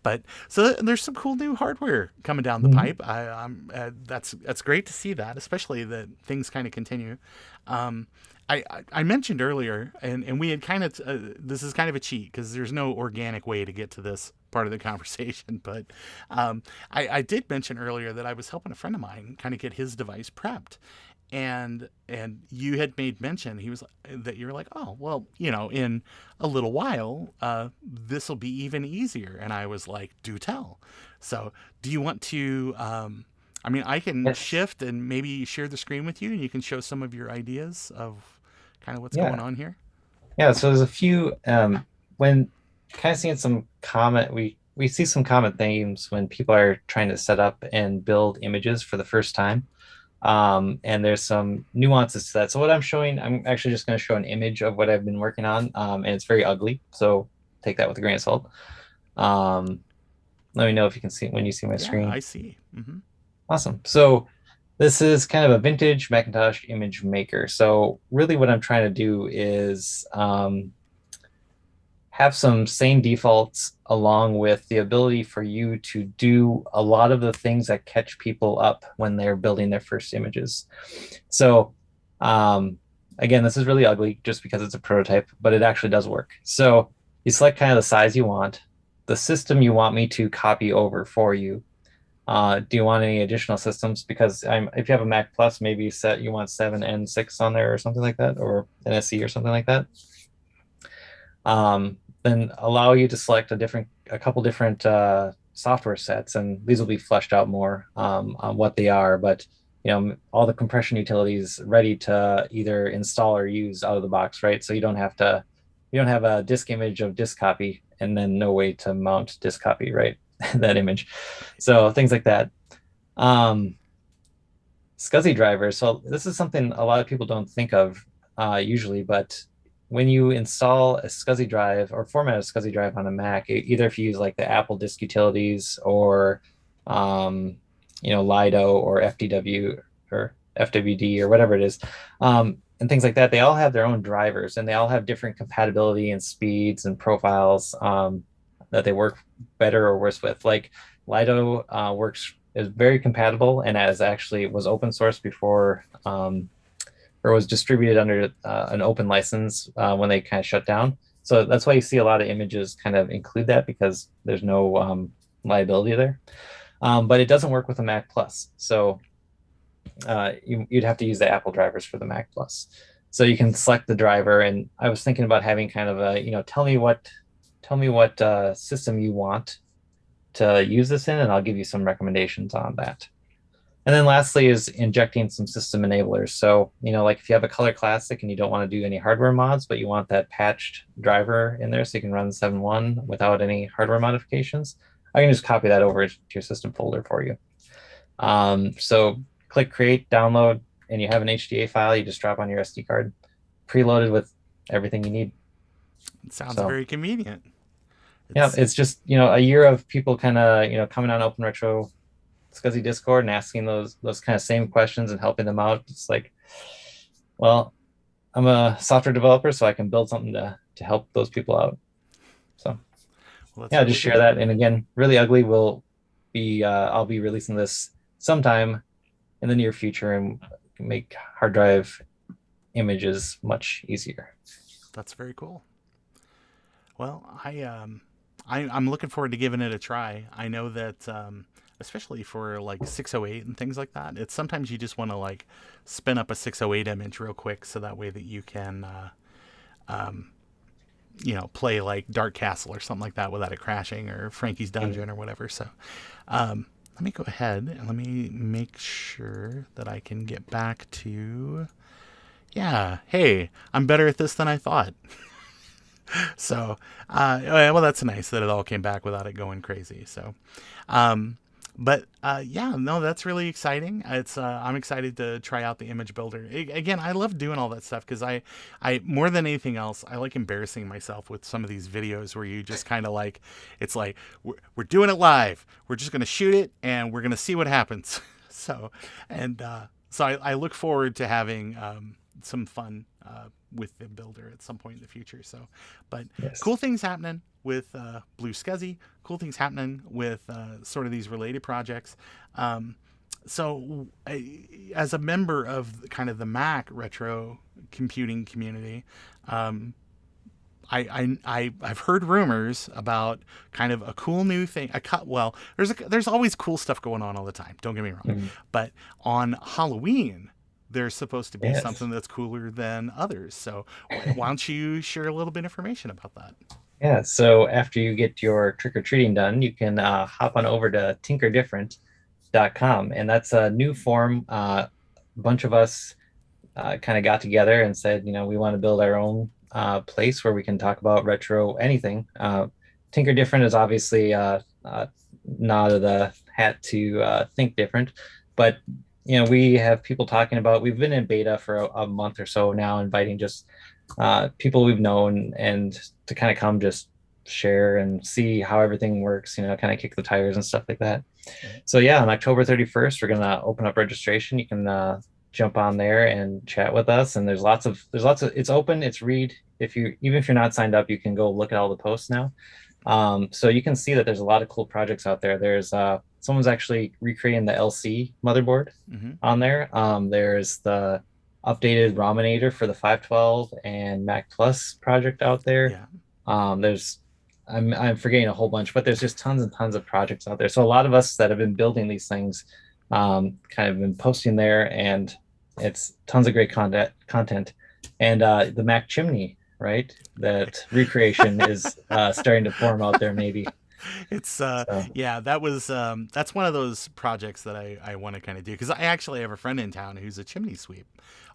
Speaker 1: but so there's some cool new hardware coming down the
Speaker 2: Mhm.
Speaker 1: pipe. I'm that's great to see that, especially that things kind of continue. Um, I mentioned earlier, and we had kind of this is kind of a cheat because there's no organic way to get to this part of the conversation. But I did mention earlier that I was helping a friend of mine kind of get his device prepped, and you had made mention, he was that you were like, oh well, in a little while this will be even easier, and I was like, do tell. So do you want to I mean, I can
Speaker 2: Yes.
Speaker 1: shift and maybe share the screen with you, and you can show some of your ideas of kind of what's going
Speaker 2: Yeah.
Speaker 1: on here.
Speaker 2: Yeah. So there's a few when kind of seeing some comment we see some common themes when people are trying to set up and build images for the first time. And there's some nuances to that. So what I'm showing, I'm actually just going to show an image of what I've been working on, and it's very ugly. So take that with a grain of salt. Um, Let me know if you can see when you see my
Speaker 1: Yeah,
Speaker 2: screen.
Speaker 1: I see. Hmm.
Speaker 2: Awesome. So this is kind of a vintage Macintosh image maker. So really what I'm trying to do is have some sane defaults along with the ability for you to do a lot of the things that catch people up when they're building their first images. So, um, again, this is really ugly just because it's a prototype, but it actually does work. So you select kind of the size you want, the system you want me to copy over for you. Do you want any additional systems? Because if you have a Mac Plus, maybe you want 7 and 6 on there or something like that, or an SE or something like that. Then allow you to select a couple different software sets, and these will be fleshed out more on what they are. But all the compression utilities ready to either install or use out of the box, right? So you don't have a disk image of disk copy and then no way to mount disk copy, right? That image. So things like that. SCSI drivers. So this is something a lot of people don't think of usually, but when you install a SCSI drive or format a SCSI drive on a Mac, either if you use like the Apple disk utilities or Lido or FDW or FWD or whatever it is, and things like that, they all have their own drivers and they all have different compatibility and speeds and profiles that they work better or worse with. Like Lido is very compatible and was open source before or was distributed under an open license when they kind of shut down. So that's why you see a lot of images kind of include that because there's no liability there. But it doesn't work with a Mac Plus. So you'd have to use the Apple drivers for the Mac Plus. So you can select the driver. And I was thinking about having kind of tell me what system you want to use this in, and I'll give you some recommendations on that. And then lastly is injecting some system enablers. So, like if you have a Color Classic and you don't want to do any hardware mods, but you want that patched driver in there so you can run 7.1 without any hardware modifications, I can just copy that over to your system folder for you. So click Create, Download, and you have an HDA file. You just drop on your SD card, preloaded with everything you need.
Speaker 1: It sounds very convenient.
Speaker 2: It's just, a year of people kind of, coming on Open Retro SCSI Discord and asking those kind of same questions and helping them out. It's like, well, I'm a software developer, so I can build something to help those people out. So really just share that. And again, really ugly I'll be releasing this sometime in the near future and make hard drive images much easier.
Speaker 1: That's very cool. Well, I'm looking forward to giving it a try. I know that especially for like 608 and things like that, it's sometimes you just want to like spin up a 608 image real quick so that way that you can play like Dark Castle or something like that without it crashing, or Frankie's Dungeon or whatever. So let me go ahead and let me make sure that I can get back to, hey, I'm better at this than I thought. So, well, that's nice that it all came back without it going crazy. So, that's really exciting. I'm excited to try out the image builder. Again, I love doing all that stuff because I more than anything else, I like embarrassing myself with some of these videos where you just kind of like, it's like, we're doing it live. We're just going to shoot it and we're going to see what happens. So I look forward to having some fun with the builder at some point in the future. So, but yes. Cool things happening with BlueSCSI, cool things happening with sort of these related projects. So as a member of kind of the Mac retro computing community, I've heard rumors about kind of a cool new thing. There's always cool stuff going on all the time. Don't get me wrong. Mm-hmm. But on Halloween, there's supposed to be something that's cooler than others. So why don't you share a little bit of information about that?
Speaker 2: Yeah, so after you get your trick-or-treating done, you can hop on over to tinkerdifferent.com. And that's a new forum. A bunch of us kind of got together and said, we want to build our own place where we can talk about retro anything. Tinker Different is obviously nod of the hat to Think Different. But we have people talking about, we've been in beta for a month or so now, inviting just people we've known and to kind of come just share and see how everything works, kind of kick the tires and stuff like that. So on October 31st, we're going to open up registration. You can jump on there and chat with us. And there's lots of it's open, it's read. If you even if you're not signed up, you can go look at all the posts now. So you can see that there's a lot of cool projects out there. There's someone's actually recreating the LC motherboard
Speaker 1: Mm-hmm.
Speaker 2: on there. There's the updated Raminator for the 512 and Mac Plus project out there.
Speaker 1: Yeah.
Speaker 2: There's I'm forgetting a whole bunch, but there's just tons and tons of projects out there. So a lot of us that have been building these things kind of been posting there, and it's tons of great content. And the Mac chimney, right? That recreation is starting to form out there, maybe.
Speaker 1: It's
Speaker 2: So,
Speaker 1: yeah, that was that's one of those projects that I want to kind of do, because I actually have a friend in town who's a chimney sweep,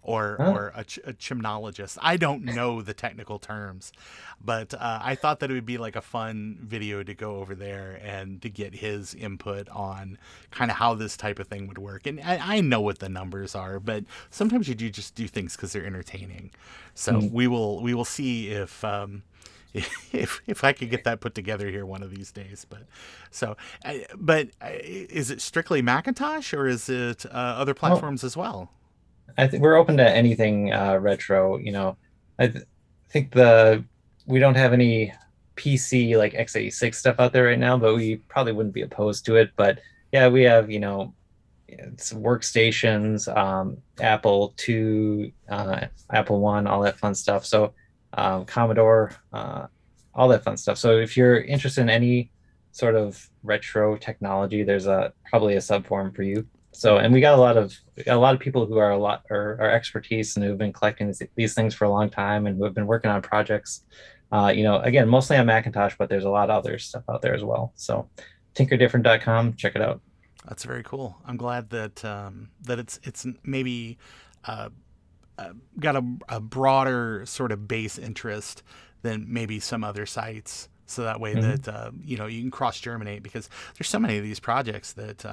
Speaker 2: oh,
Speaker 1: or a chimnologist. I don't know the technical terms, but I thought that it would be like a fun video to go over there and to get his input on kind of how this type of thing would work. And I know what the numbers are, but sometimes you do just do things because they're entertaining. So
Speaker 2: mm.
Speaker 1: we will see if if I could get that put together here one of these days. But so, is it strictly Macintosh, or is it other
Speaker 2: Oh,
Speaker 1: platforms as well?
Speaker 2: I think we're open to anything retro. Think the we don't have any PC like x86 stuff out there right now, but we probably wouldn't be opposed to it. But yeah, we have some workstations, Apple II, Apple One, all that fun stuff. So Commodore, all that fun stuff. So if you're interested in any sort of retro technology, there's a probably a subforum for you. So,
Speaker 1: Ooh,
Speaker 2: and we got a lot of people who are a lot are expertise and who've been collecting these things for a long time and who have been working on projects. Again, mostly on Macintosh, but there's a lot of other stuff out there as well. So, tinkerdifferent.com, check it out.
Speaker 1: that's very cool. I'm glad that that it's maybe uh, got a broader sort of base interest than maybe some other sites. So that way
Speaker 2: Hmm.
Speaker 1: that you can cross germinate, because there's so many of these projects that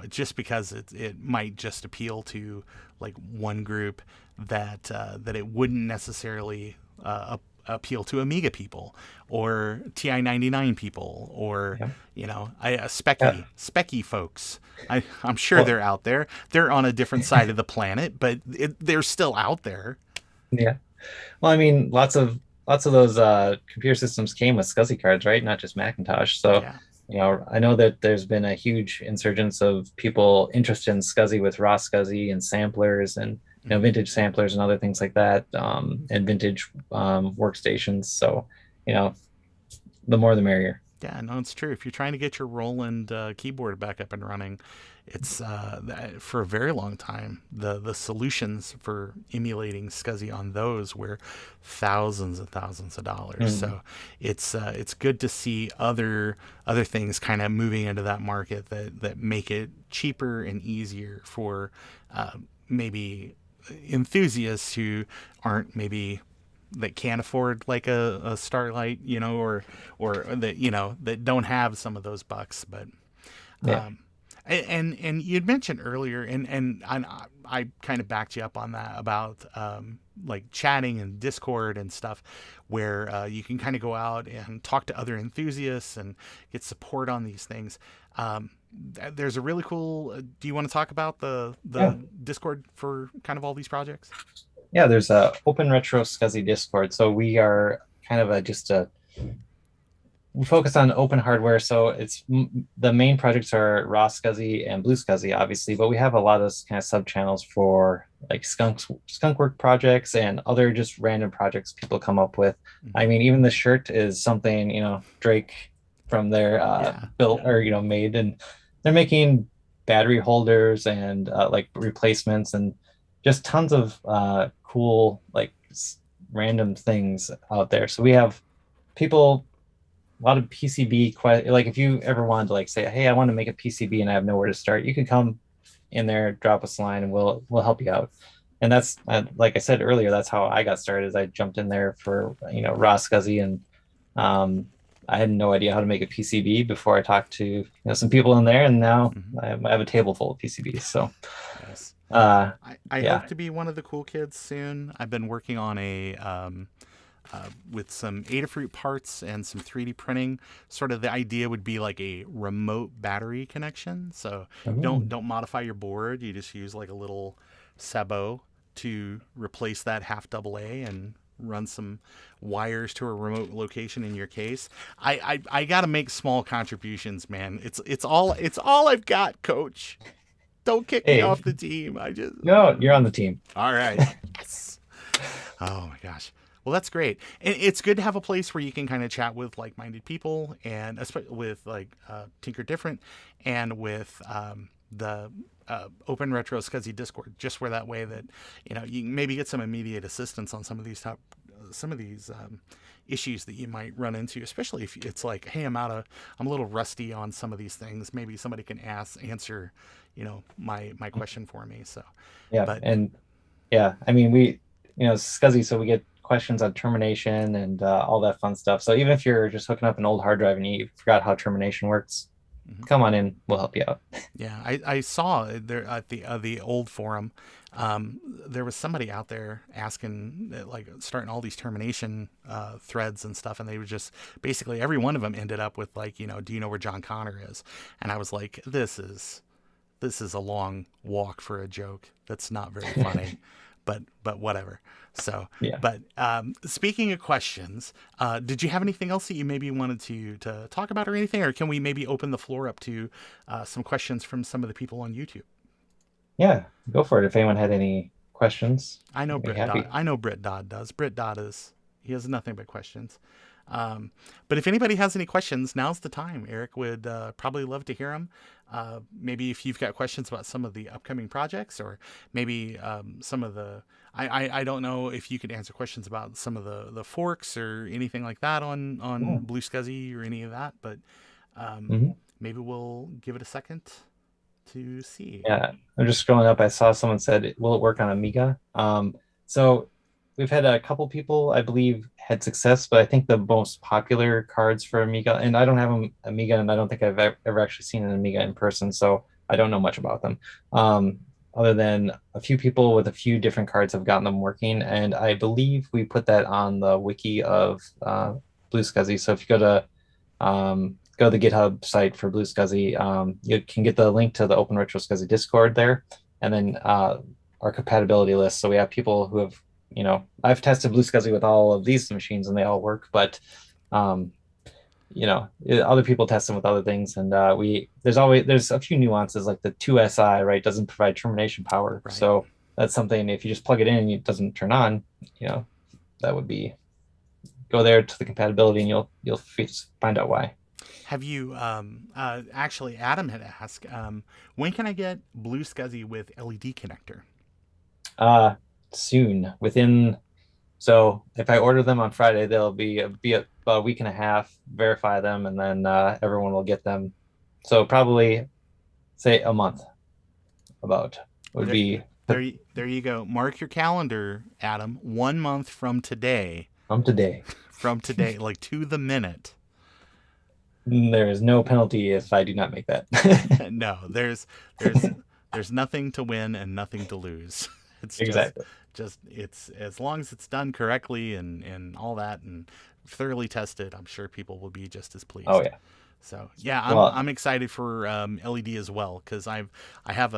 Speaker 1: just because it might just appeal to like one group, that it wouldn't necessarily appeal to Amiga people or TI-99 people, or
Speaker 2: Yeah. Yeah.
Speaker 1: Specky folks. I'm sure
Speaker 2: Well,
Speaker 1: they're out there. They're on a different side of the planet, but they're still out there.
Speaker 2: yeah. Well, I mean, lots of those computer systems came with SCSI cards, right? Not just Macintosh. So,
Speaker 1: Yeah.
Speaker 2: I know that there's been a huge insurgence of people interested in SCSI with raw SCSI and samplers and
Speaker 1: Hmm.
Speaker 2: vintage samplers and other things like that, and vintage workstations. So, you know, the more the merrier.
Speaker 1: Yeah, no, it's true. If you're trying to get your Roland keyboard back up and running, it's for a very long time the solutions for emulating SCSI on those were thousands and thousands of dollars.
Speaker 2: Mm.
Speaker 1: So it's good to see other things kind of moving into that market that make it cheaper and easier for maybe enthusiasts who aren't maybe that can't afford like a Starlight, or that that don't have some of those bucks. But
Speaker 2: Yeah.
Speaker 1: and you'd mentioned earlier, I kind of backed you up on that about like chatting and Discord and stuff, where you can kind of go out and talk to other enthusiasts and get support on these things. There's a really cool. Do you want to talk about
Speaker 2: Yeah.
Speaker 1: the Discord for kind of all these projects?
Speaker 2: Yeah. There's a open retro SCSI Discord. So we are kind of just a we focus on open hardware. So the main projects are raw SCSI and BlueSCSI, obviously, but we have a lot of kind of sub channels for like skunkwork projects and other just random projects people come up with. I
Speaker 1: Hmm.
Speaker 2: mean, even the shirt is something, Drake from their
Speaker 1: Yeah,
Speaker 2: built
Speaker 1: yeah.
Speaker 2: or, made, and they're making battery holders and like replacements and just tons of cool, like random things out there. So we have people a lot of PCB like if you ever wanted to like say, hey, I want to make a PCB and I have nowhere to start, you can come in there, drop us a line, and we'll help you out. And that's like I said earlier, that's how I got started. Is I jumped in there for raw SCSI, and um, I had no idea how to make a PCB before I talked to some people in there, and now
Speaker 1: Hmm.
Speaker 2: I have a table full of PCBs. So
Speaker 1: Nice.
Speaker 2: uh,
Speaker 1: I hope
Speaker 2: yeah,
Speaker 1: to be one of the cool kids soon. I've been working on with some Adafruit parts and some 3D printing. Sort of the idea would be like a remote battery connection. So
Speaker 2: Oh,
Speaker 1: don't modify your board. You just use like a little Sebo to replace that half AA and run some wires to a remote location in your case. I got to make small contributions, man. It's all I've got, Coach. Don't kick me
Speaker 2: hey,
Speaker 1: off the team. I just
Speaker 2: no, you're on the team.
Speaker 1: all right. Yes. Oh my gosh. Well, that's great, and it's good to have a place where you can kind of chat with like-minded people, and with like Tinker Different, and with the Open Retro SCSI Discord, just where that way that you can maybe get some immediate assistance on some of these issues that you might run into, especially if it's like, hey, I'm a little rusty on some of these things. Maybe somebody can answer, my question for me. So,
Speaker 2: Yeah,
Speaker 1: but
Speaker 2: and yeah, I mean, SCSI, so we get questions on termination and all that fun stuff. So even if you're just hooking up an old hard drive and you forgot how termination works, come on in, we'll help you out.
Speaker 1: yeah, I saw there at the old forum. There was somebody out there asking, like, starting all these termination threads and stuff, and they were just basically every one of them ended up with like, do you know where John Connor is? And I was like, this is a long walk for a joke. That's not very funny, but whatever. So,
Speaker 2: Yeah.
Speaker 1: but speaking of questions, did you have anything else that you maybe wanted to talk about or anything, or can we maybe open the floor up to some questions from some of the people on YouTube?
Speaker 2: Yeah, go for it. If anyone had any questions,
Speaker 1: I know
Speaker 2: I'd be
Speaker 1: Britt Dodd.
Speaker 2: happy.
Speaker 1: I know Britt Dodd does. Britt Dodd he has nothing but questions. But if anybody has any questions, now's the time. Eric would probably love to hear them. Maybe if you've got questions about some of the upcoming projects, or maybe some of the, I don't know if you could answer questions about some of the forks or anything like that on
Speaker 2: Yeah.
Speaker 1: BlueSCSI or any of that. But
Speaker 2: Mhm.
Speaker 1: maybe we'll give it a second to see.
Speaker 2: Yeah, I'm just scrolling up. I saw someone said, "Will it work on Amiga?" So we've had a couple people, I believe, had success, but I think the most popular cards for Amiga, and I don't have an Amiga, and I don't think I've ever actually seen an Amiga in person, so I don't know much about them. Other than a few people with a few different cards have gotten them working, and I believe we put that on the wiki of BlueSCSI. So if you go to the GitHub site for BlueSCSI. You can get the link to the Open Retro SCSI Discord there, and then our compatibility list. So we have people who have, I've tested BlueSCSI with all of these machines and they all work, but um, other people test them with other things, and there's a few nuances like the 2SI, right, doesn't provide termination power.
Speaker 1: Right.
Speaker 2: So that's something, if you just plug it in and it doesn't turn on, that would be, go there to the compatibility and you'll find out why.
Speaker 1: Have you actually? Adam had asked, when can I get BlueSCSI with LED connector?
Speaker 2: Uh, Soon, so if I order them on Friday, they'll be about a week and a half, verify them, and then everyone will get them. So probably say a month about would
Speaker 1: There,
Speaker 2: be
Speaker 1: there you go. Mark your calendar, Adam. 1 month from today,
Speaker 2: from today.
Speaker 1: like to the minute.
Speaker 2: There is no penalty if I do not make that.
Speaker 1: No, there's there's nothing to win and nothing to lose. It's
Speaker 2: Exactly.
Speaker 1: just it's as long as it's done correctly and all that and thoroughly tested, I'm sure people will be just as
Speaker 2: Oh
Speaker 1: pleased.
Speaker 2: yeah.
Speaker 1: So yeah,
Speaker 2: Well,
Speaker 1: I'm excited for LED as well, because I have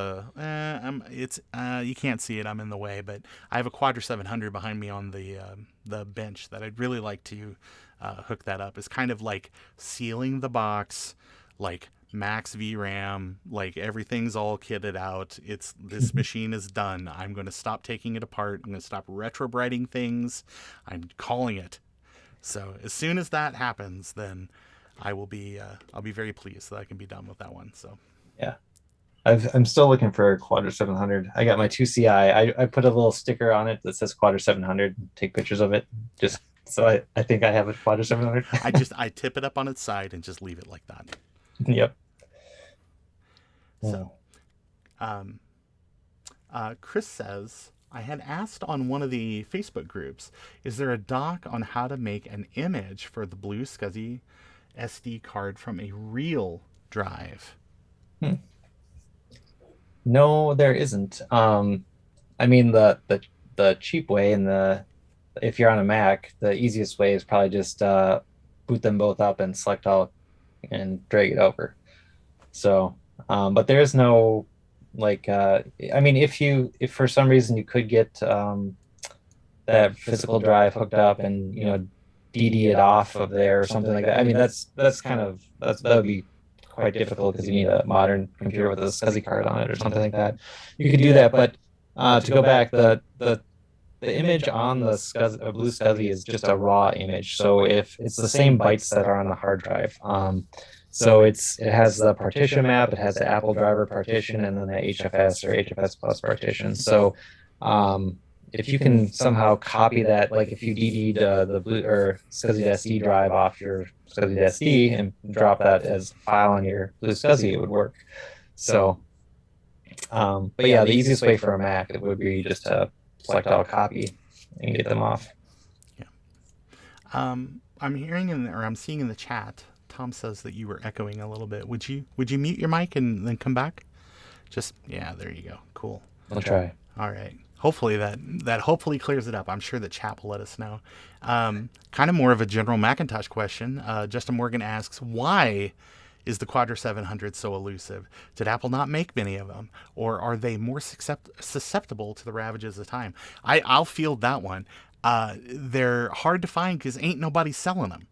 Speaker 1: it's you can't see it, I'm in the way, but I have a Quadra 700 behind me on the bench that I'd really like to hook that up. It's kind of like sealing the box, like max VRAM, like everything's all kitted out. This machine is done. I'm going to stop taking it apart. I'm going to stop retrobrighting things. I'm calling it. So as soon as that happens, then I'll be very pleased that I can be done with that one. So
Speaker 2: yeah. I'm still looking for a Quadra 700. I got my 2CI. I put a little sticker on it that says Quadra 700. Take pictures of it. Just so I think I have a Quadra 700.
Speaker 1: I tip it up on its side and just leave it like that.
Speaker 2: Yep.
Speaker 1: So um, Chris says, I had asked on one of the Facebook groups, is there a doc on how to make an image for the BlueSCSI SD card from a real drive?
Speaker 2: Hmm. No, there isn't. I mean the cheap way and if you're on a Mac, the easiest way is probably just boot them both up and select all and drag it over. So, but there's no like, I mean, if for some reason you could get that physical drive hooked up and DD it off of there or something like that. I mean, that's kind of that would be quite difficult because you need a modern computer with a SCSI card on it or something like that. You could do that, but to go back, the image on the BlueSCSI is just a raw image. So if it's the same bytes that are on the hard drive, so it has the partition map, it has the Apple driver partition, and then the HFS or HFS plus partition. So if you can somehow copy that, like if you DD'd the blue or SCSI SD drive off your SCSI SD and drop that as a file on your BlueSCSI, it would work. So, but yeah, the easiest way for a Mac it would be just to select all copy and get them off.
Speaker 1: Yeah. I'm seeing in the chat, Tom says that you were echoing a little bit. Would you mute your mic and then come back? Yeah, there you go. Cool.
Speaker 2: I'll try.
Speaker 1: All right. Hopefully that hopefully clears it up. I'm sure that chat will let us know. Kind of more of a general Macintosh question. Justin Morgan asks, why is the Quadra 700 so elusive? Did Apple not make many of them? Or are they more susceptible to the ravages of time? I'll field that one. They're hard to find because ain't nobody selling them.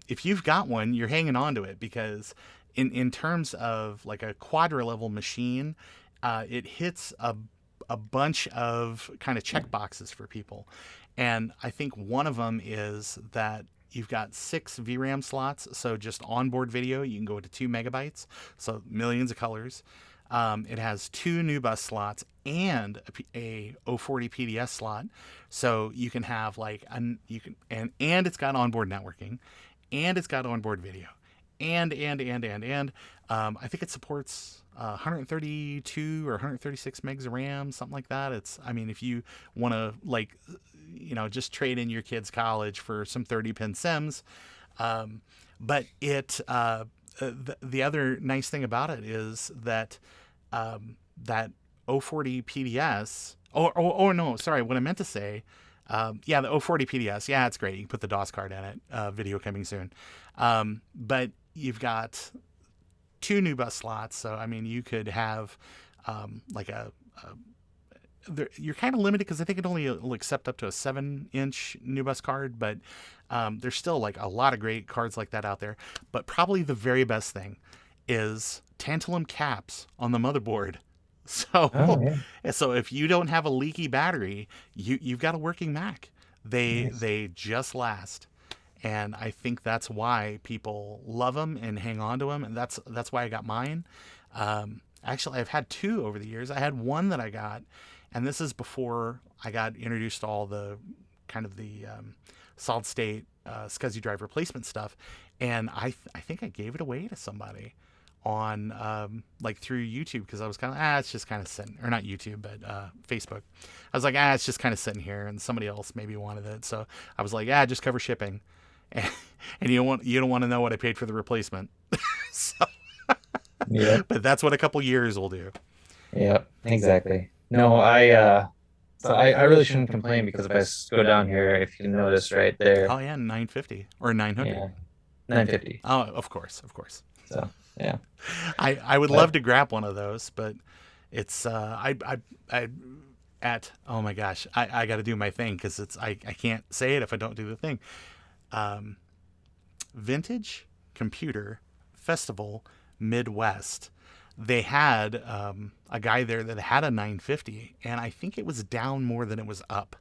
Speaker 1: If you've got one, you're hanging on to it because in terms of like a Quadra level machine, it hits a bunch of kind of check boxes for people. And I think one of them is that you've got 6 VRAM slots. So just onboard video, you can go to 2 megabytes. So millions of colors. It has 2 new bus slots and a 040 PDS slot. So you can have like, and it's got onboard networking and it's got onboard video and I think it supports 132 or 136 megs of RAM, something like that. If you want to like, just trade in your kid's college for some 30-pin Sims. But the other nice thing about it is that that 040 PDS, no, sorry, what I meant to say, the 040 PDS, yeah, it's great. You can put the DOS card in it, video coming soon. But you've got 2 new bus slots. So, you could have like you're kind of limited because I think it only will accept up to a 7-inch new bus card, but there's still like a lot of great cards like that out there. But probably the very best thing is tantalum caps on the motherboard. So, so if you don't have a leaky battery, you've got a working Mac. They just last. And I think that's why people love them and hang on to them. And that's why I got mine. Actually, I've had 2 over the years. I had one that I got, and this is before I got introduced to all the kind of the solid state SCSI drive replacement stuff. And I think I gave it away to somebody on like through YouTube because I was kind of it's just kind of sitting, or not YouTube, but Facebook. I was like, it's just kind of sitting here, and somebody else maybe wanted it. So I was like, just cover shipping. And you don't want to know what I paid for the replacement. So,
Speaker 2: yeah,
Speaker 1: but that's what a couple years will do.
Speaker 2: Yeah, exactly. No, I really shouldn't complain because if I go down here, if you notice right there.
Speaker 1: Oh yeah, 950 or 900.
Speaker 2: Yeah, 950.
Speaker 1: Oh, of course.
Speaker 2: So yeah,
Speaker 1: I would love to grab one of those, but it's oh my gosh, I got to do my thing because I can't say it if I don't do the thing. Vintage Computer Festival Midwest. They had a guy there that had a 950, and I think it was down more than it was up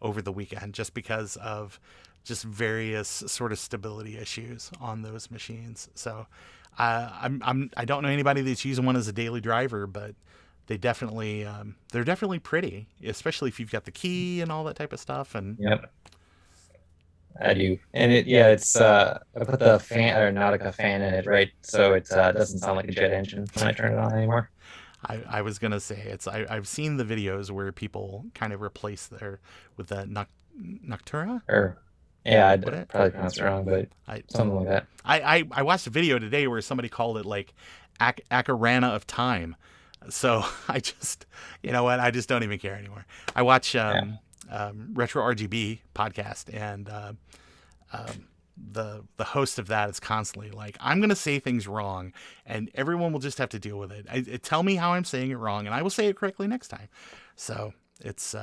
Speaker 1: over the weekend just because of just various sort of stability issues on those machines. So I don't know anybody that's using one as a daily driver, but they're definitely pretty, especially if you've got the key and all that type of stuff. And
Speaker 2: yep. I do. And it's I put the fan or Nautica fan in it, right? So it doesn't sound like a jet engine when I turn it on anymore.
Speaker 1: I was gonna say I've seen the videos where people kind of replace with the Noctura.
Speaker 2: I'd probably pronounce it wrong, but something like that.
Speaker 1: I watched a video today where somebody called it like Akarana of Time. So I just, you know what? I just don't even care anymore. I watch Retro RGB podcast, and the host of that is constantly like, I'm going to say things wrong, and everyone will just have to deal with it. Tell me how I'm saying it wrong, and I will say it correctly next time. So it's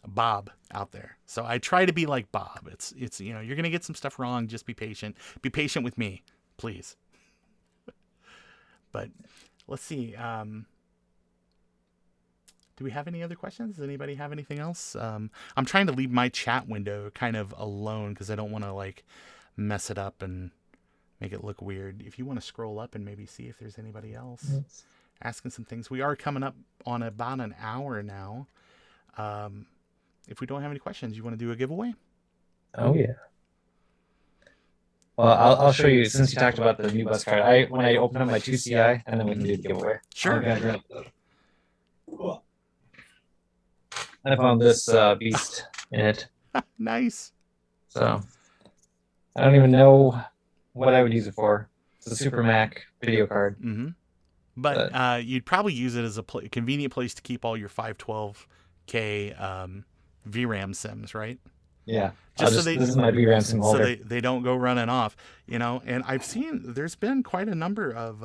Speaker 1: Bob out there. So I try to be like Bob. It's you're going to get some stuff wrong. Just be patient. Be patient with me, please. But let's see. Do we have any other questions? Does anybody have anything else? I'm trying to leave my chat window kind of alone because I don't want to like mess it up and make it look weird. If you want to scroll up and maybe see if there's anybody else asking some things. We are coming up on about an hour now. If we don't have any questions, you want to do a giveaway?
Speaker 2: Oh yeah. Well, I'll show you, since you talked about the new bus card. When I open up my 2CI, and then we can do the giveaway.
Speaker 1: Sure.
Speaker 2: I found this beast in it.
Speaker 1: Nice.
Speaker 2: So I don't even know what I would use it for. It's a Super Mac video card.
Speaker 1: Mm-hmm. But you'd probably use it as a convenient place to keep all your 512K VRAM sims, right?
Speaker 2: Yeah.
Speaker 1: Just
Speaker 2: this is my VRAM sim holder.
Speaker 1: So they don't go running off, And I've seen there's been quite a number of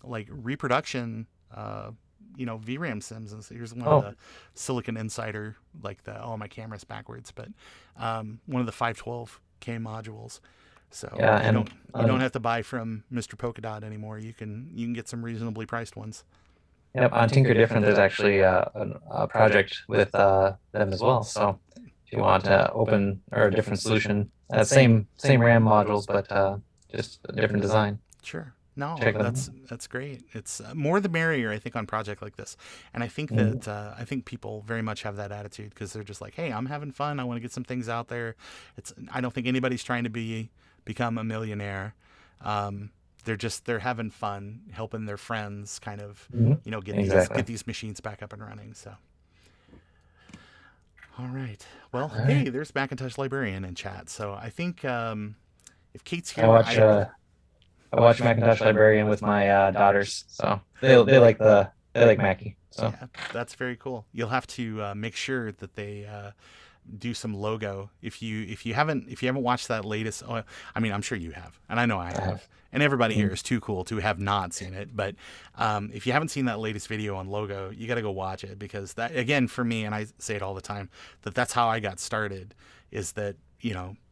Speaker 1: like reproduction VRAM sims. And so here's one of the Silicon Insider, like my camera's backwards, but one of the 512K modules. So
Speaker 2: yeah,
Speaker 1: you don't have to buy from Mr. Polkadot anymore. You can get some reasonably priced ones.
Speaker 2: Yep, on Tinker Different, there's actually a project with them as well. So if you want to open or a different solution, same RAM modules, but just a different design.
Speaker 1: Sure. No, that's great. It's more the merrier, I think, on a project like this. And I think that I think people very much have that attitude because they're just like, hey, I'm having fun. I want to get some things out there. I don't think anybody's trying to become a millionaire. They're having fun, helping their friends kind of, get these machines back up and running. So, all right. Well, hey, there's Macintosh Librarian in chat. So I think if Kate's here,
Speaker 2: I watch Macintosh Librarian with my daughters, so they like Mackie. So
Speaker 1: yeah, that's very cool. You'll have to make sure that they do some logo. If you haven't watched that latest, I'm sure you have, and I know I have, and everybody here is too cool to have not seen it. But if you haven't seen that latest video on logo, you got to go watch it, because that, again, for me, and I say it all the time, that's how I got started. Is that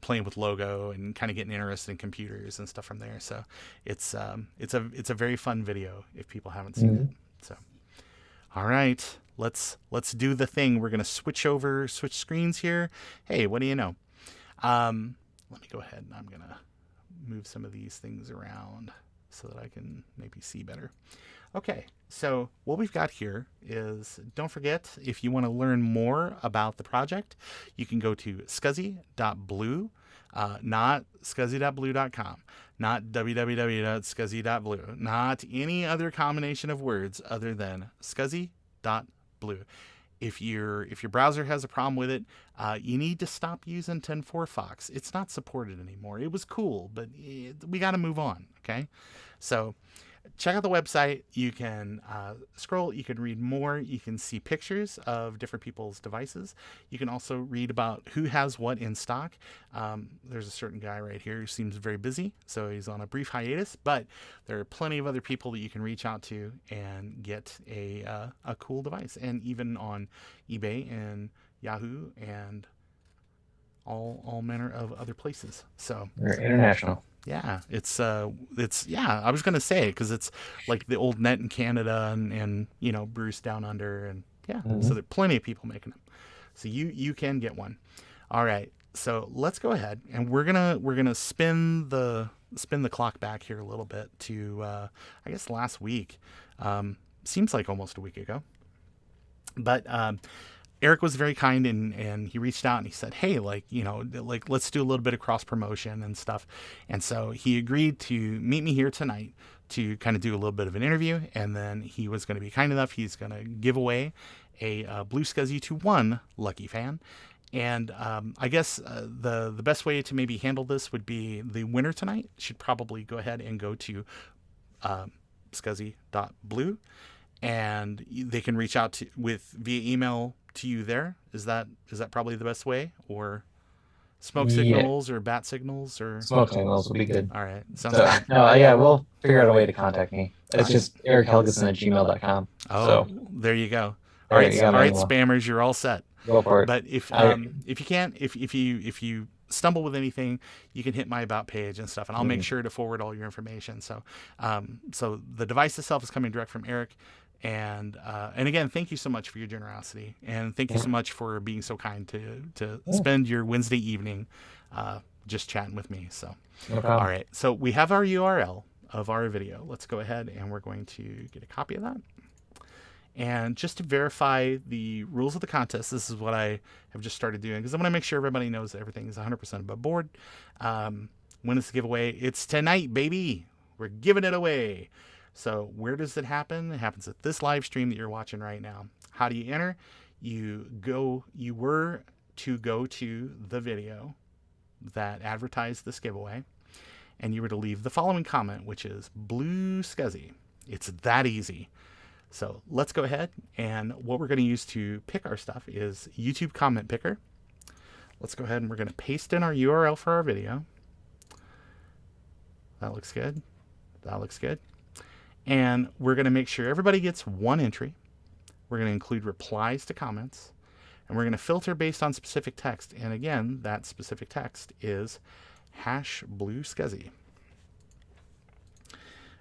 Speaker 1: playing with logo and kind of getting interested in computers and stuff from there. So it's a very fun video if people haven't seen it. So, all right, let's do the thing. We're going to switch screens here. Hey, what do you know? Let me go ahead and I'm going to move some of these things around so that I can maybe see better. Okay, so what we've got here is, don't forget, if you want to learn more about the project, you can go to scuzzy.blue, not scuzzy.blue.com, not www.scuzzy.blue, not any other combination of words other than scuzzy.blue. If your browser has a problem with it, you need to stop using 10.4 Fox. It's not supported anymore. It was cool, but we got to move on, okay? So check out the website. You can scroll. You can read more. You can see pictures of different people's devices. You can also read about who has what in stock. There's a certain guy right here who seems very busy, so he's on a brief hiatus, but there are plenty of other people that you can reach out to and get a cool device, and even on eBay and Yahoo and all manner of other places. So
Speaker 2: they're international.
Speaker 1: Yeah, it's I was gonna say, because it's like the old net in Canada and Bruce down under, and so there are plenty of people making them. So you can get one. All right, so let's go ahead and we're gonna spin the clock back here a little bit to I guess last week. Seems like almost a week ago, but Eric was very kind and he reached out and he said, hey, let's do a little bit of cross promotion and stuff. And so he agreed to meet me here tonight to kind of do a little bit of an interview. And then he was going to be kind enough. He's going to give away a BlueSCSI to one lucky fan. And I guess the best way to maybe handle this would be the winner tonight should probably go ahead and go to scuzzy.blue, and they can reach out via email to you there. Is that probably the best way, or smoke
Speaker 2: Yeah,
Speaker 1: signals or bat signals or?
Speaker 2: smoke signals will be good.
Speaker 1: All right, sounds
Speaker 2: So,
Speaker 1: good.
Speaker 2: no, yeah, we'll figure out a way to contact me. It's just erichelgeson@gmail.com.
Speaker 1: Oh,
Speaker 2: So
Speaker 1: there you go. All
Speaker 2: there
Speaker 1: right,
Speaker 2: you got
Speaker 1: all
Speaker 2: my
Speaker 1: right,
Speaker 2: email.
Speaker 1: spammers, you're all set.
Speaker 2: Go for it.
Speaker 1: But if you can't, if you stumble with anything, you can hit my about page and stuff, and I'll make sure to forward all your information. So, so the device itself is coming direct from Eric, and again, thank you so much for your generosity, and thank you so much for being so kind to spend your Wednesday evening, just chatting with me. So,
Speaker 2: No problem.
Speaker 1: all right, so we have our URL of our video. Let's go ahead and we're going to get a copy of that. And just to verify the rules of the contest, this is what I have just started doing, because I want to make sure everybody knows that everything is 100% above board. When is the giveaway? It's tonight, baby. We're giving it away. So where does it happen? It happens at this live stream that you're watching right now. How do you enter? You were to go to the video that advertised this giveaway, and you were to leave the following comment, which is BlueSCSI. It's that easy. So let's go ahead, and what we're going to use to pick our stuff is YouTube comment picker. Let's go ahead and we're going to paste in our URL for our video. That looks good. That looks good. And we're going to make sure everybody gets one entry. We're going to include replies to comments, and we're going to filter based on specific text. And again, that specific text is #BlueSCSI.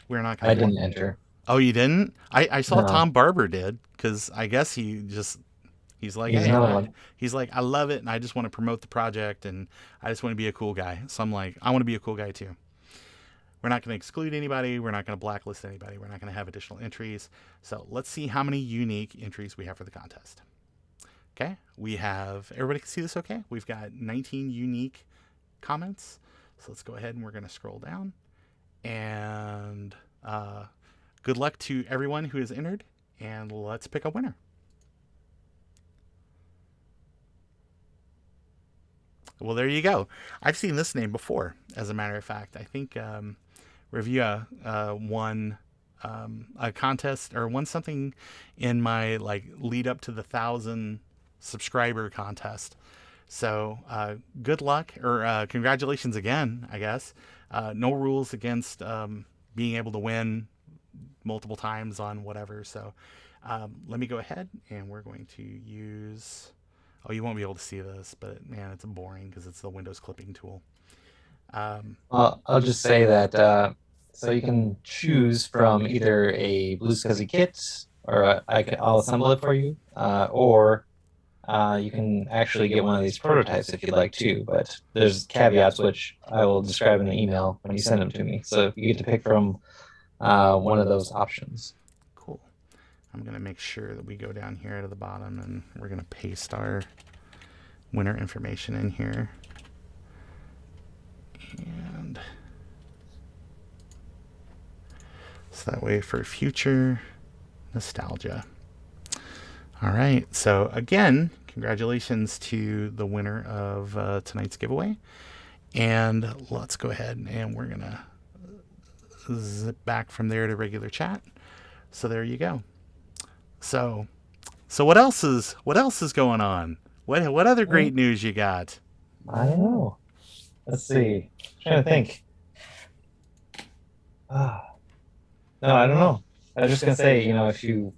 Speaker 1: We're not going to.
Speaker 2: I didn't enter.
Speaker 1: Oh, you didn't? I saw
Speaker 2: No.
Speaker 1: Tom Barber did, because I guess he's like,
Speaker 2: He's
Speaker 1: hey,
Speaker 2: another one.
Speaker 1: he's like, I love it, and I just want to promote the project, and I just want to be a cool guy. So I'm like, I want to be a cool guy too. We're not going to exclude anybody. We're not going to blacklist anybody. We're not going to have additional entries. So let's see how many unique entries we have for the contest. Okay, we have, everybody can see this okay? We've got 19 unique comments. So let's go ahead and we're going to scroll down. And good luck to everyone who has entered, and let's pick a winner. Well, there you go. I've seen this name before, as a matter of fact. I think Review won a contest, or won something in my lead up to the 1,000 subscriber contest. So good luck, or congratulations again, I guess. No rules against being able to win multiple times on whatever. So let me go ahead, and we're going to use, oh, you won't be able to see this, but man, it's boring because it's the Windows clipping tool.
Speaker 2: I'll just say that so you can choose from either a BlueSCSI kit, or I'll assemble it for you, or you can actually get one of these prototypes if you'd like to. But there's caveats which I will describe in the email when you send them to me. So you get to pick from one of those options.
Speaker 1: Cool. I'm going to make sure that we go down here to the bottom, and we're going to paste our winner information in here. And so that way for future nostalgia. All right. So again, congratulations to the winner of tonight's giveaway. And let's go ahead, and we're going to zip back from there to regular chat. So there you go. So what else is going on? What other great news you got?
Speaker 2: I don't know. Let's see. I'm trying to think. No, I don't know. I was just gonna say, if you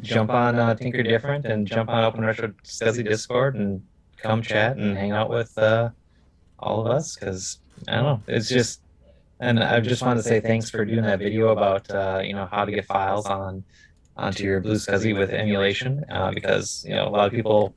Speaker 2: jump on Tinker Different and jump on Open Retro SCSI Discord and come chat and hang out with all of us, because I don't know. It's just, and I just wanted to say thanks for doing that video about how to get files onto your BlueSCSI with emulation, because a lot of people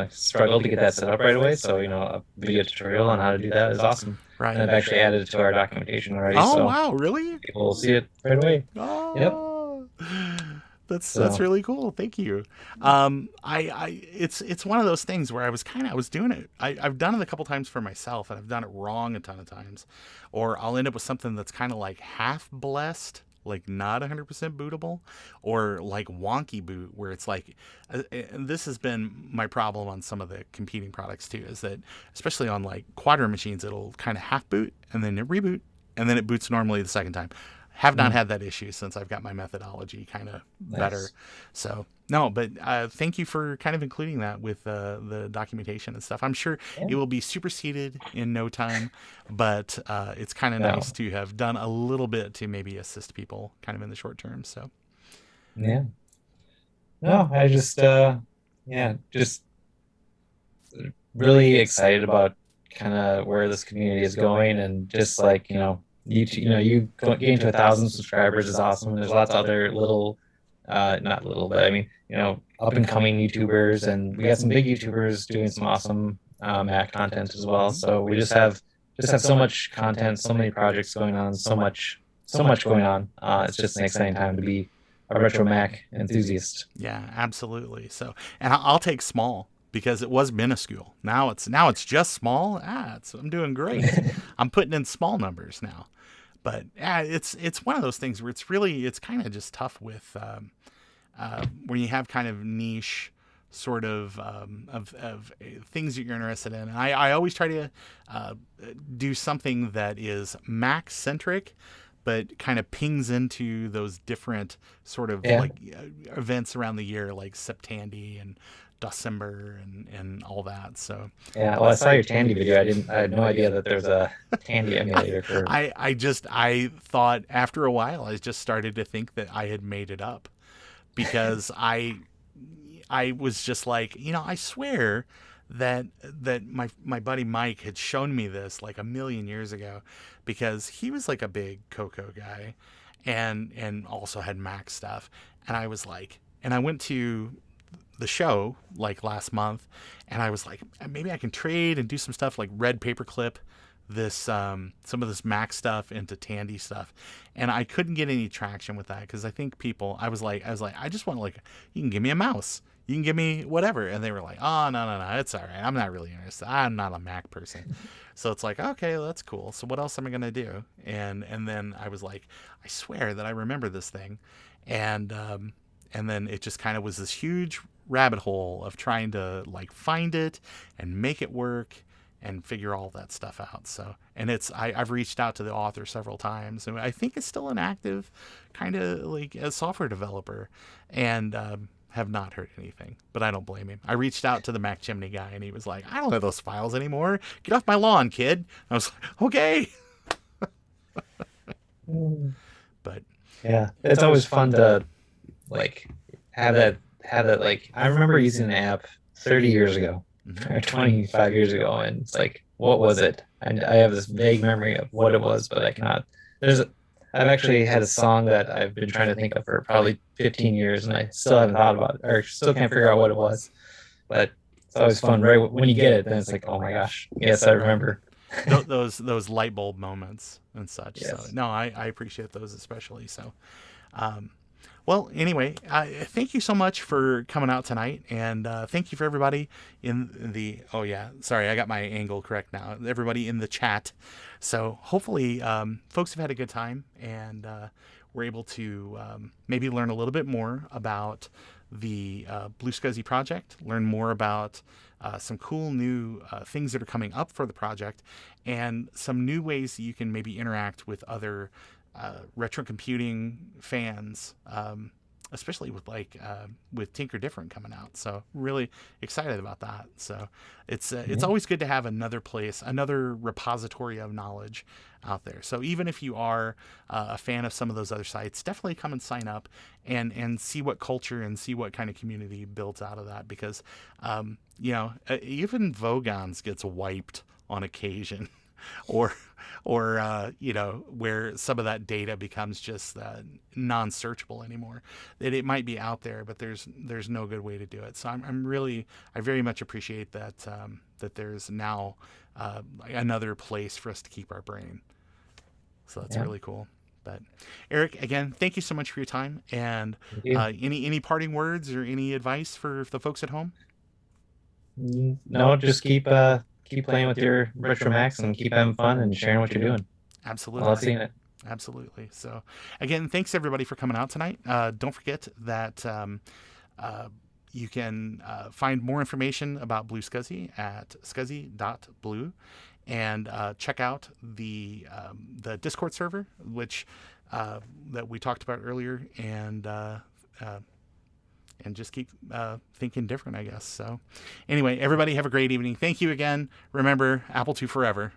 Speaker 2: struggle to get that set up right away. So a video tutorial on how to do that is awesome.
Speaker 1: Right.
Speaker 2: And I've actually added it to our documentation already.
Speaker 1: Oh,
Speaker 2: so
Speaker 1: wow, really?
Speaker 2: people will see it right away.
Speaker 1: Oh, yep. That's really cool. Thank you. It's one of those things where I was doing it. I've done it a couple times for myself, and I've done it wrong a ton of times, or I'll end up with something that's kind of like half blessed, like not 100% bootable, or like wonky boot, where it's like, and this has been my problem on some of the competing products too, is that especially on like Quadro machines, it'll kind of half boot and then it reboot and then it boots normally the second time. Have not had that issue since I've got my methodology kind of better. So No, but thank you for kind of including that with the documentation and stuff. I'm sure
Speaker 2: Yeah.
Speaker 1: it will be superseded in no time, but it's kind of nice
Speaker 2: No.
Speaker 1: to have done a little bit to maybe assist people kind of in the short term. So,
Speaker 2: Yeah. No, I just yeah, just really excited about kind of where this community is going, and just like, you getting to 1,000 subscribers is awesome. There's lots of other little, not little, but I mean, up and coming YouTubers, and we got some big YouTubers doing some awesome Mac content as well. So we just have so much content, so many projects going on, so much going on. It's just an exciting time to be a retro Mac enthusiast.
Speaker 1: yeah, absolutely. So, and I'll take small because it was minuscule. Now it's just small. I'm doing great. I'm putting in small numbers now. But yeah, it's one of those things where it's kind of just tough with when you have kind of niche sort of things that you're interested in. And I always try to uh, do something that is Mac centric, but kind of pings into those different sort of
Speaker 2: Yeah.
Speaker 1: like events around the year, like Septandy and December and all that. So
Speaker 2: Yeah, well, I saw your Tandy video. I had no idea that there's a Tandy emulator for.
Speaker 1: I thought after a while I just started to think that I had made it up because I was just like, I swear that my buddy Mike had shown me this like a million years ago because he was like a big Coco guy and also had Mac stuff. And I was like, and I went to the show like last month and I was like, maybe I can trade and do some stuff like red paperclip this some of this Mac stuff into Tandy stuff, and I couldn't get any traction with that because I think people I was like I just want like you can give me a mouse, you can give me whatever, and they were like, oh no, it's all right, I'm not really interested, I'm not a Mac person. So it's like, okay, well, that's cool, so what else am I gonna do? And then I was like, I swear that I remember this thing, and then it just kind of was this huge rabbit hole of trying to like find it and make it work and figure all that stuff out. So, and I've reached out to the author several times, and I think it's still an active kind of like a software developer, and have not heard anything. But I don't blame him. I reached out to the Mac Chimney guy, and he was like, "I don't have those files anymore. Get off my lawn, kid." I was like, "Okay,"
Speaker 2: Mm.
Speaker 1: but
Speaker 2: Yeah, it's always fun to like have that like I remember using an app 30 years ago
Speaker 1: mhm.
Speaker 2: or 25 years ago, and it's like, what was it? And I have this vague memory of what it was, but I cannot. There's I've actually had a song that I've been trying to think of for probably 15 years, and I still haven't thought about it, or still can't figure out what it was. But it's always fun, right? When you get it, then it's like, oh my gosh, yes, I
Speaker 1: Right.
Speaker 2: remember.
Speaker 1: Those light bulb moments and such. So
Speaker 2: Yes.
Speaker 1: no, I appreciate those especially. So um, well, anyway, thank you so much for coming out tonight, and thank you for everybody in the. Oh yeah, sorry, I got my angle correct now. Everybody in the chat. So hopefully, folks have had a good time, and we're able to maybe learn a little bit more about the BlueSCSI project, learn more about some cool new things that are coming up for the project, and some new ways that you can maybe interact with other retro computing fans, especially with Tinker Different coming out. So really excited about that. So it's
Speaker 2: Yeah.
Speaker 1: always good to have another place, another repository of knowledge out there. So even if you are a fan of some of those other sites, definitely come and sign up and see what culture and see what kind of community builds out of that. Because even Vogons gets wiped on occasion. or where some of that data becomes just non-searchable anymore, that it might be out there but there's no good way to do it. So I very much appreciate that that there's now another place for us to keep our brain. So that's
Speaker 2: Yeah.
Speaker 1: really cool. But Eric, again, thank you so much for your time, and
Speaker 2: Thank you.
Speaker 1: any parting words or any advice for the folks at home?
Speaker 2: No, just keep playing with your retro Max and keep having fun and sharing what you're doing. I love
Speaker 1: Absolutely.
Speaker 2: seeing it.
Speaker 1: Absolutely. So, again, thanks everybody for coming out tonight. Don't forget that you can find more information about BlueSCSI at scsi.blue, and check out the Discord server, which that we talked about earlier, and and just keep thinking different, I guess. So anyway, everybody have a great evening. Thank you again. Remember, Apple II forever.